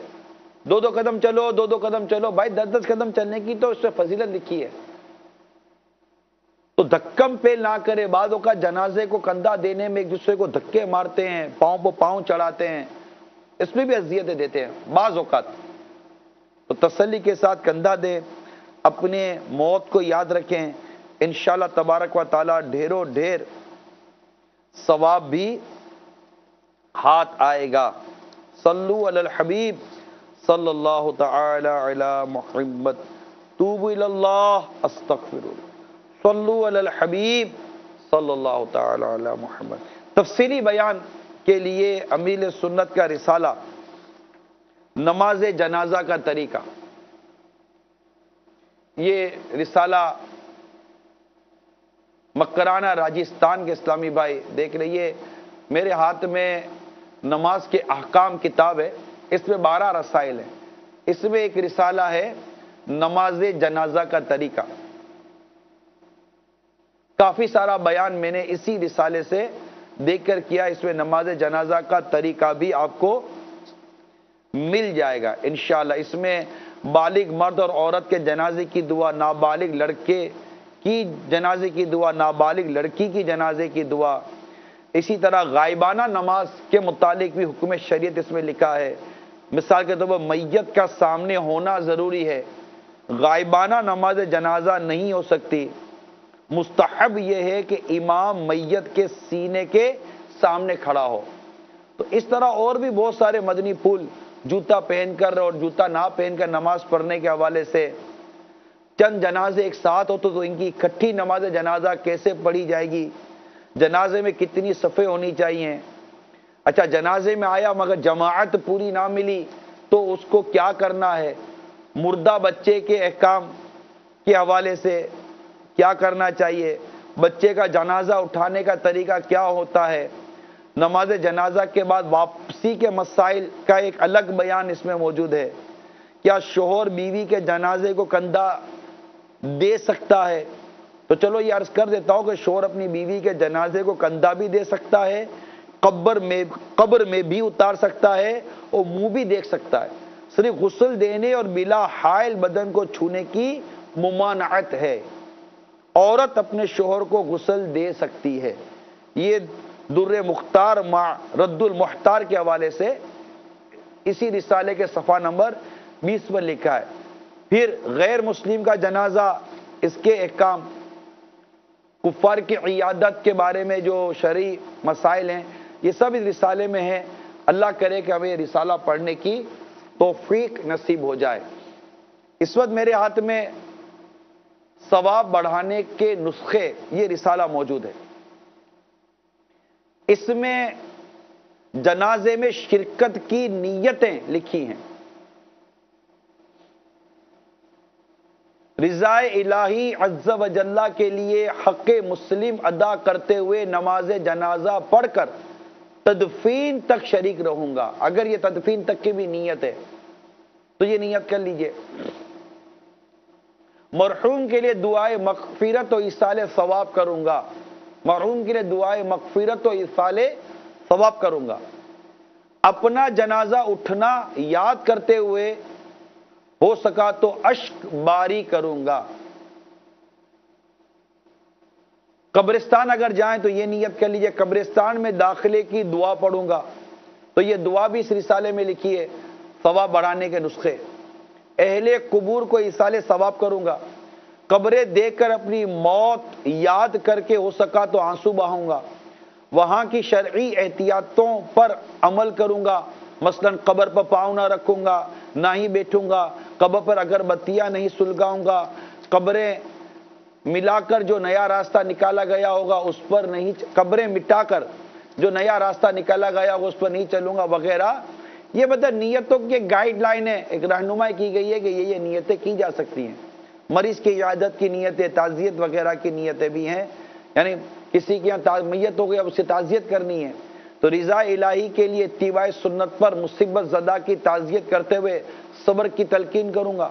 2 قدم چلو, 2 قدم چلو. بھائی 10 قدم چلنے کی تو اس سے فضیلت لکھی ہے. تو دھکم پیل نہ کرے. بعضوں کا جنازے کو کندھا دینے میں ایک دوسرے کو دھکے مارتے ہیں, پاؤں پہ پاؤں چڑھاتے ہیں, اس میں بھی اذیتیں دیتے ہیں بعض اوقات. تو تسلی کے ساتھ کندھا دیں, اپنے موت کو یاد رکھیں. انشاءاللہ تبارک و تعالی ڈھیروں ڈھیر ثواب بھی ہاتھ آئے گا. صلو علی الحبیب صلی اللہ تعالی علی محمد. توبوا الی اللہ استغفر. صلو علی الحبیب صلی اللہ تعالی علی محمد. تفصیلی بیان کے لیے امیل سنت کا رسالہ نماز جنازہ کا طریقہ, یہ رسالہ مکرانہ راجستھان کے اسلامی بھائی دیکھ رہیے. میرے ہاتھ میں نماز کے احکام کتاب ہے, اس میں 12 رسائل ہیں. اس میں ایک رسالہ ہے نماز جنازہ کا طریقہ. کافی سارا بیان میں نے اسی رسالے سے دیکھ کر کیا. اس میں نماز جنازہ کا طریقہ بھی آپ کو مل جائے گا انشاءاللہ. اس میں بالغ مرد اور عورت کے جنازے کی دعا, نابالغ لڑکے کی جنازے کی دعا, نابالغ لڑکی کی جنازے کی دعا. اسی طرح غائبانہ نماز کے متعلق بھی حکم شریعت اس میں لکھا ہے. مثال کے طور پر میت کا سامنے ہونا ضروری ہے, غائبانہ نماز جنازہ نہیں ہو سکتی. مستحب یہ ہے کہ امام میت کے سینے کے سامنے کھڑا ہو. تو اس طرح اور بھی بہت سارے مدنی پھول, جوتا پہن کر اور جوتا نہ پہن کر نماز پڑھنے کے حوالے سے. چند جنازے ایک ساتھ ہو تو ان کی اکٹھی نماز جنازہ کیسے پڑھی جائے گی, جنازے میں کتنی صفیں ہونی چاہیے. اچھا جنازے میں آیا مگر جماعت پوری نہ ملی تو اس کو کیا کرنا ہے. مردہ بچے کے احکام کے حوالے سے کیا کرنا چاہیے, بچے کا جنازہ اٹھانے کا طریقہ کیا ہوتا ہے. نماز جنازہ کے بعد واپسی کے مسائل کا ایک الگ بیان اس میں موجود ہے. کیا شوہر بیوی کے جنازے کو کندھا دے سکتا ہے؟ تو چلو یہ عرض کر دیتا ہوں کہ شوہر اپنی بیوی کے جنازے کو کندھا بھی دے سکتا ہے, قبر میں بھی اتار سکتا ہے اور منہ بھی دیکھ سکتا ہے. صرف غسل دینے اور بلا حائل بدن کو چھونے کی ممانعت ہے. عورت اپنے شوہر کو غسل دے سکتی ہے. یہ در مختار رد المحتار کے حوالے سے اسی رسالے کے صفحہ نمبر 20 پر لکھا ہے. پھر غیر مسلم کا جنازہ, اس کے احکام, کفار کی عیادت کے بارے میں جو شرعی مسائل ہیں, یہ سب اس رسالے میں ہیں. اللہ کرے کہ ہمیں یہ رسالہ پڑھنے کی توفیق نصیب ہو جائے. اس وقت میرے ہاتھ میں ثواب بڑھانے کے نسخے, یہ رسالہ موجود ہے. اس میں جنازے میں شرکت کی نیتیں لکھی ہیں. رضا الہی عز و جل کے لیے حق مسلم ادا کرتے ہوئے نماز جنازہ پڑھ کر تدفین تک شریک رہوں گا. اگر یہ تدفین تک کی بھی نیت ہے تو یہ نیت کر لیجئے. مرحوم کے لیے دعائے مغفرت و ایصال ثواب کروں گا. مرحوم کے لیے دعائے مغفرت و ایصال ثواب کروں گا. اپنا جنازہ اٹھنا یاد کرتے ہوئے ہو سکا تو اشک باری کروں گا. قبرستان اگر جائیں تو یہ نیت کر لیجئے قبرستان میں داخلے کی دعا پڑھوں گا. تو یہ دعا بھی اس رسالے میں لکھی ہے, ثواب بڑھانے کے نسخے. اہل قبور کو ایصال ثواب کروں گا. قبریں دیکھ کر اپنی موت یاد کر کے ہو سکا تو آنسو بہاؤں گا. وہاں کی شرعی احتیاطوں پر عمل کروں گا. مثلا قبر پر پاؤں نہ رکھوں گا, نہ ہی بیٹھوں گا. قبر پر اگربتیاں نہیں سلگاؤں گا. قبریں ملا کر جو نیا راستہ نکالا گیا ہوگا اس پر نہیں, قبریں مٹا کر جو نیا راستہ نکالا گیا ہوگا اس پر نہیں چلوں گا وغیرہ. یہ مطلب نیتوں کے گائیڈ لائن ہے, ایک رہنمائی کی گئی ہے کہ یہ نیتیں کی جا سکتی ہیں. مریض کی عیادت کی نیتیں, تعزیت وغیرہ کی نیتیں بھی ہیں. یعنی کسی کے یہاں میت ہو گئی اب اسے تعزیت کرنی ہے تو رضا الہی کے لیے اتباع سنت پر مصیبت زدہ کی تعزیت کرتے ہوئے صبر کی تلقین کروں گا۔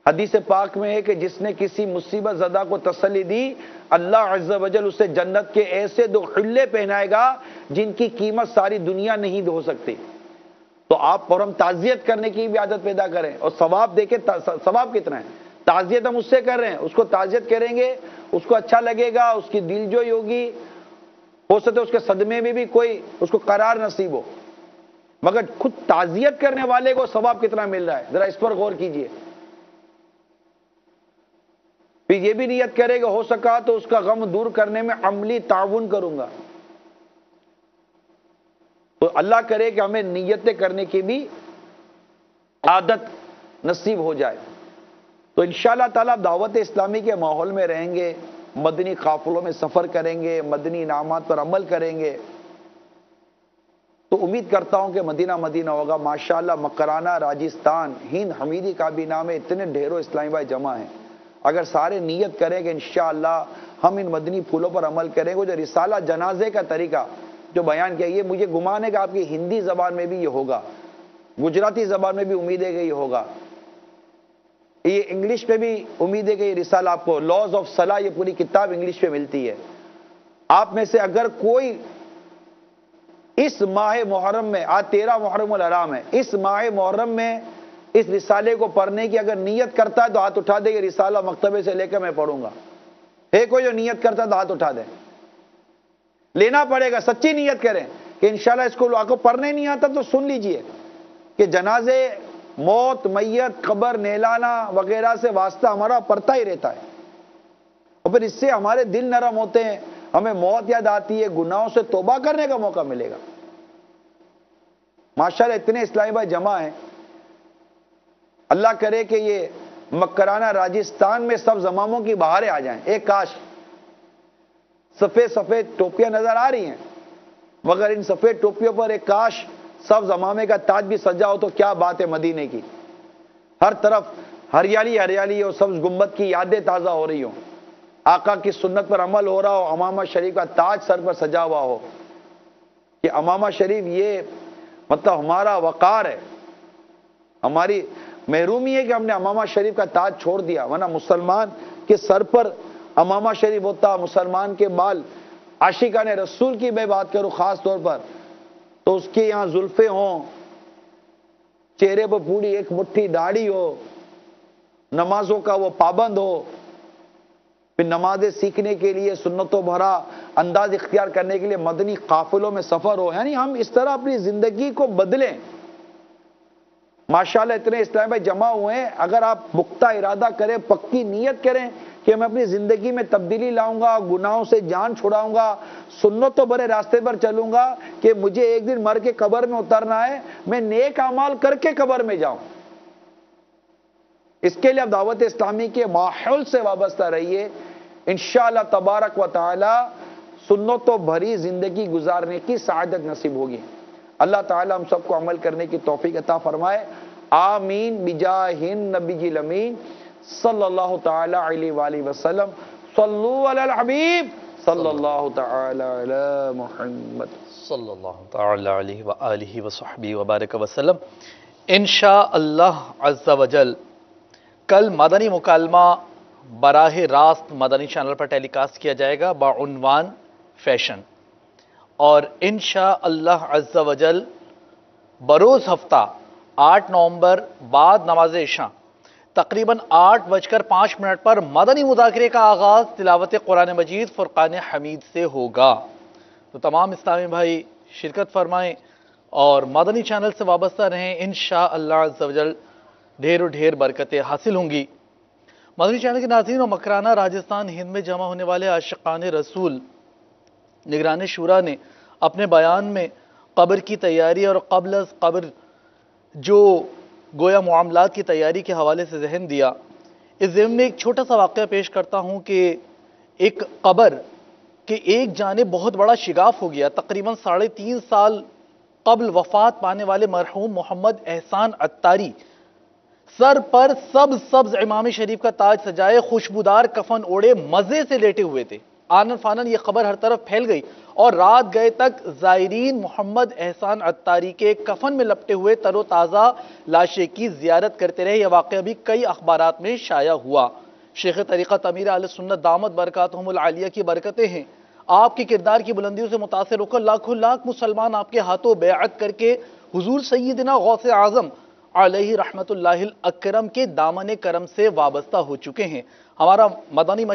حدیث پاک میں ہے کہ جس نے کسی مصیبت زدہ کو تسلی دی، اللہ عز و جل اسے جنت کے ایسے 2 حلے پہنائے گا جن کی قیمت ساری دنیا نہیں ہو سکتی۔ تو آپ فوراً تعزیت کرنے کی بھی عادت پیدا کریں، اور ثواب دیکھیں ثواب کتنا ہے۔ تعزیت ہم اس سے کر رہے ہیں، اس کو تعزیت کریں گے، اس کو اچھا لگے گا، اس کی دل جوئی ہوگی، ہو سکتا ہے اس کے صدمے میں بھی کوئی اس کو قرار نصیب ہو، مگر خود تعزیت کرنے والے کو ثواب کتنا مل رہا ہے، ذرا اس پر غور کیجئے۔ پھر یہ بھی نیت کرے گا ہو سکا تو اس کا غم دور کرنے میں عملی تعاون کروں گا۔ تو اللہ کرے کہ ہمیں نیتیں کرنے کی بھی عادت نصیب ہو جائے۔ تو انشاءاللہ تعالیٰ دعوت اسلامی کے ماحول میں رہیں گے، مدنی قافلوں میں سفر کریں گے، مدنی انعامات پر عمل کریں گے، تو امید کرتا ہوں کہ مدینہ مدینہ ہوگا۔ ماشاءاللہ مکرانہ، راجستھان، ہند حمیدی کابینہ میں اتنے ڈھیروں اسلامی بھائی جمع ہیں۔ اگر سارے نیت کریں کہ انشاءاللہ ہم ان مدنی پھولوں پر عمل کریں گے، جو رسالہ جنازے کا طریقہ جو بیان کیا، یہ مجھے گمان ہے کہ آپ کی ہندی زبان میں بھی یہ ہوگا، گجراتی زبان میں بھی امید ہے کہ یہ ہوگا، یہ انگلش پہ بھی امید ہے کہ یہ رسالہ آپ کو لاز آف صلاح، یہ پوری کتاب انگلش پہ ملتی ہے۔ آپ میں سے اگر کوئی اس ماہ محرم میں، آج 13 محرم الحرام ہے، اس ماہ محرم میں اس رسالے کو پڑھنے کی اگر نیت کرتا ہے تو ہاتھ اٹھا دے، یہ رسالہ مکتبے سے لے کر میں پڑھوں گا۔ ہے کوئی جو نیت کرتا ہے تو ہاتھ اٹھا دے۔ لینا پڑے گا، سچی نیت کریں کہ انشاءاللہ اس کو آپ کو پڑھنے نہیں آتا تو سن لیجئے کہ جنازے، موت، میت، قبر نہلانا وغیرہ سے واسطہ ہمارا پڑتا ہی رہتا ہے، اور پھر اس سے ہمارے دل نرم ہوتے ہیں، ہمیں موت یاد آتی ہے، گناہوں سے توبہ کرنے کا موقع ملے گا۔ ماشاءاللہ اتنے اسلامی بھائی جمع ہیں، اللہ کرے کہ یہ مکرانہ راجستھان میں سب زماموں کی بہاریں آ جائیں۔ ایک کاش سفید سفید ٹوپیاں نظر آ رہی ہیں، مگر ان سفید ٹوپیوں پر ایک کاش سب زمامے کا تاج بھی سجا ہو تو کیا بات ہے مدینے کی۔ ہر طرف ہریالی ہریالی ہو، سبز گنبد کی یادیں تازہ ہو رہی ہوں، آقا کی سنت پر عمل ہو رہا ہو، امامہ شریف کا تاج سر پر سجا ہوا ہو کہ امامہ شریف یہ مطلب ہمارا وقار ہے، ہماری محرومی ہے کہ ہم نے امامہ شریف کا تاج چھوڑ دیا، ورنہ مسلمان کے سر پر امامہ شریف ہوتا، مسلمان کے بال، عاشقان رسول کی میں بات کروں خاص طور پر تو اس کے یہاں زلفیں ہوں، چہرے پر پوری ایک مٹھی داڑھی ہو، نمازوں کا وہ پابند ہو، پھر نمازیں سیکھنے کے لیے سنتوں بھرا انداز اختیار کرنے کے لیے مدنی قافلوں میں سفر ہو، یعنی ہم اس طرح اپنی زندگی کو بدلیں۔ ماشاءاللہ اتنے اسلامی بھائی جمع ہوئے ہیں، اگر آپ پختہ ارادہ کریں، پکی نیت کریں کہ میں اپنی زندگی میں تبدیلی لاؤں گا، گناہوں سے جان چھڑاؤں گا، سنتوں بھرے راستے پر چلوں گا کہ مجھے ایک دن مر کے قبر میں اترنا ہے، میں نیک اعمال کر کے قبر میں جاؤں۔ اس کے لیے آپ دعوت اسلامی کے ماحول سے وابستہ رہیے، انشاءاللہ تبارک و تعالی سنتوں بھری زندگی گزارنے کی سعادت نصیب ہوگی۔ اللہ تعالی ہم سب کو عمل کرنے کی توفیق عطا فرمائے، آمین بجاہ النبی الامین صلی اللہ تعالی علیہ وآلہ وسلم۔ صلو علی الحبیب صلی اللہ تعالی علی محمد صلی اللہ تعالی علیہ وآلہ وصحبہ وبارک وسلم۔ انشاءاللہ عز و جل کل مدنی مکالمہ براہ راست مدنی چینل پر ٹیلی کاسٹ کیا جائے گا بعنوان فیشن، اور انشاءاللہ عز و جل بروز ہفتہ 8 نومبر بعد نماز عشاء تقریباً 8:05 پر مدنی مذاکرے کا آغاز تلاوت قرآن مجید فرقان حمید سے ہوگا۔ تو تمام اسلامی بھائی شرکت فرمائیں اور مدنی چینل سے وابستہ رہیں، انشاءاللہ عز و جل ڈھیر و ڈھیر برکتیں حاصل ہوں گی۔ مدنی چینل کے ناظرین، اور مکرانہ راجستھان ہند میں جمع ہونے والے عاشقان رسول، نگران شورا نے اپنے بیان میں قبر کی تیاری اور قبل از قبر جو گویا معاملات کی تیاری کے حوالے سے ذہن دیا۔ اس ضمن میں ایک چھوٹا سا واقعہ پیش کرتا ہوں کہ ایک قبر کے ایک جانب بہت بڑا شگاف ہو گیا۔ تقریباً 3.5 سال قبل وفات پانے والے مرحوم محمد احسان عطاری سر پر سبز عمامے شریف کا تاج سجائے، خوشبودار کفن اوڑے، مزے سے لیٹے ہوئے تھے۔ آنن فانن یہ خبر ہر طرف پھیل گئی اور رات گئے تک زائرین محمد احسان عطاری کے کفن میں لپٹے ہوئے تر و تازہ لاشے کی زیارت کرتے رہے۔ یہ واقعہ بھی کئی اخبارات میں شائع ہوا۔ شیخ طریقت امیر اہل سنت دامت برکاتہم العالیہ کی برکتیں ہیں۔ آپ کے کردار کی بلندیوں سے متاثر ہو کر لاکھوں لاکھ مسلمان آپ کے ہاتھوں بیعت کر کے حضور سیدنا غوث اعظم علیہ رحمت اللہ الاکرم کے دامن کرم سے وابستہ ہو چکے ہیں۔ ہمارا مدنی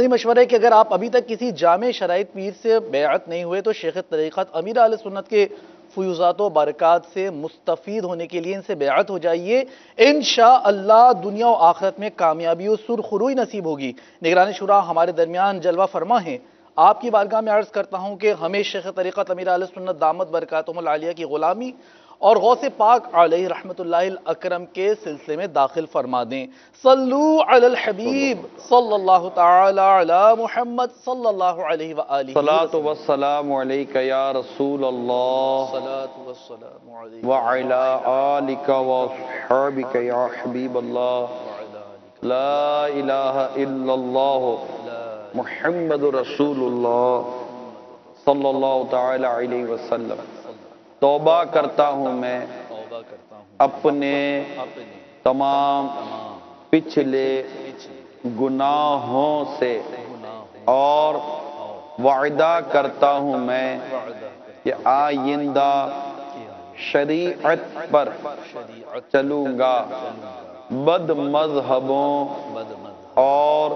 مشورہ ہے کہ اگر آپ ابھی تک کسی جامع شرائط پیر سے بیعت نہیں ہوئے تو شیخ طریقت امیر اہل سنت کے فیوزات و برکات سے مستفید ہونے کے لیے ان سے بیعت ہو جائیے۔ انشاءاللہ دنیا و آخرت میں کامیابی و سرخروئی نصیب ہوگی۔ نگران شورا ہمارے درمیان جلوہ فرما ہیں۔ آپ کی بارگاہ میں عرض کرتا ہوں کہ ہمیں شیخ طریقت امیر اہل سنت دامت برکاتہم العالیہ کی غلامی اور غوث پاک علیہ رحمت اللہ الاکرم کے سلسلے میں داخل فرما دیں۔ صلو علی الحبیب صلی اللہ تعالی علی محمد صلی اللہ علیہ وآلہ صلاۃ والسلام علیک یا رسول اللہ صلاۃ والسلام علیہ وعلی آلک واصحابک یا حبیب اللہ لا الہ الا اللہ محمد رسول اللہ صلی اللہ تعالی علیہ وسلم۔ توبہ کرتا ہوں میں اپنے تمام پچھلے گناہوں سے اور وعدہ کرتا ہوں میں کہ آئندہ شریعت پر چلوں گا، بد مذہبوں اور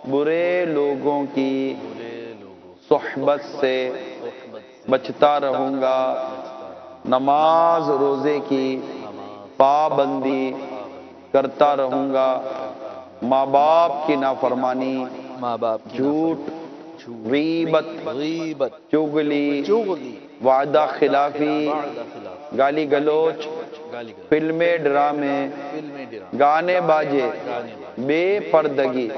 برے لوگوں کی صحبت سے بچتا رہوں گا، نماز روزے کی پابندی کرتا رہوں گا، ماں باپ کی نافرمانی، ماں باپ کی جھوٹ، غیبت، چغلی، وعدہ خلافی، گالی گلوچ، فلمیں ڈرامے، گانے باجے، بے پردگی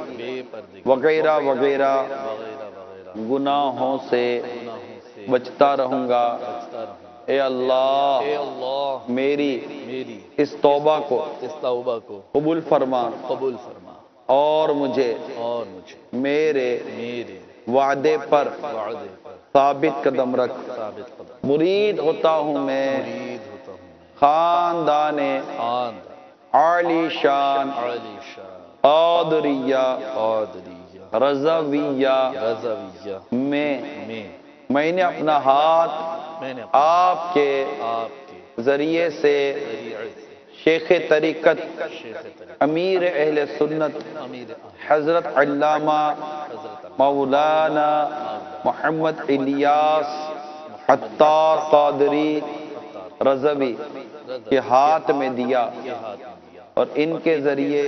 وغیرہ وغیرہ گناہوں سے بچتا رہوں گا۔ اے اللہ میری اس توبہ کو قبول فرما اور مجھے میرے وعدے پر ثابت قدم رکھ۔ مرید ہوتا ہوں میں خاندان عالی شان قادریہ رضویہ میں نے اپنا ہاتھ آپ کے ذریعے سے شیخ طریقت امیر اہل سنت حضرت علامہ مولانا محمد الیاس عطار قادری رضوی کے ہاتھ میں دیا، اور ان کے ذریعے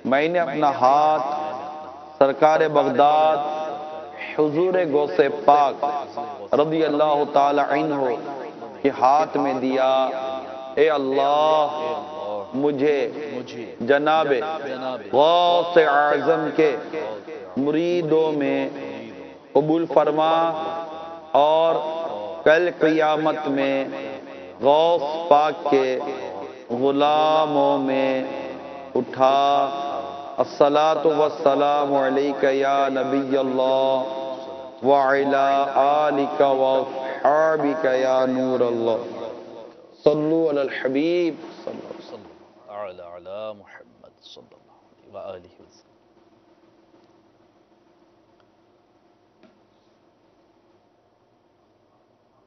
میں نے اپنا ہاتھ سرکار بغداد حضور غوث پاک رضی اللہ تعالی عنہ کے ہاتھ میں دیا۔ اے اللہ مجھے جناب غوث اعظم کے مریدوں میں قبول فرما اور کل قیامت میں غوث پاک کے غلاموں میں اٹھا۔ الصلاۃ والسلام علیک یا نبی اللہ وعلی آلک واصحابک یا نور اللہ۔ صلو علی الحبیب صلی اللہ علیہ وسلم علی محمد صلی اللہ علیہ وسلم۔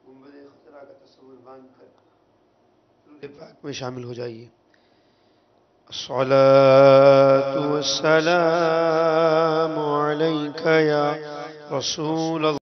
گنبد خضرا کا تصور باندھ کر درود پاک میں شامل ہو جائیے۔ الصلاة والسلام علیک یا رسول اللہ۔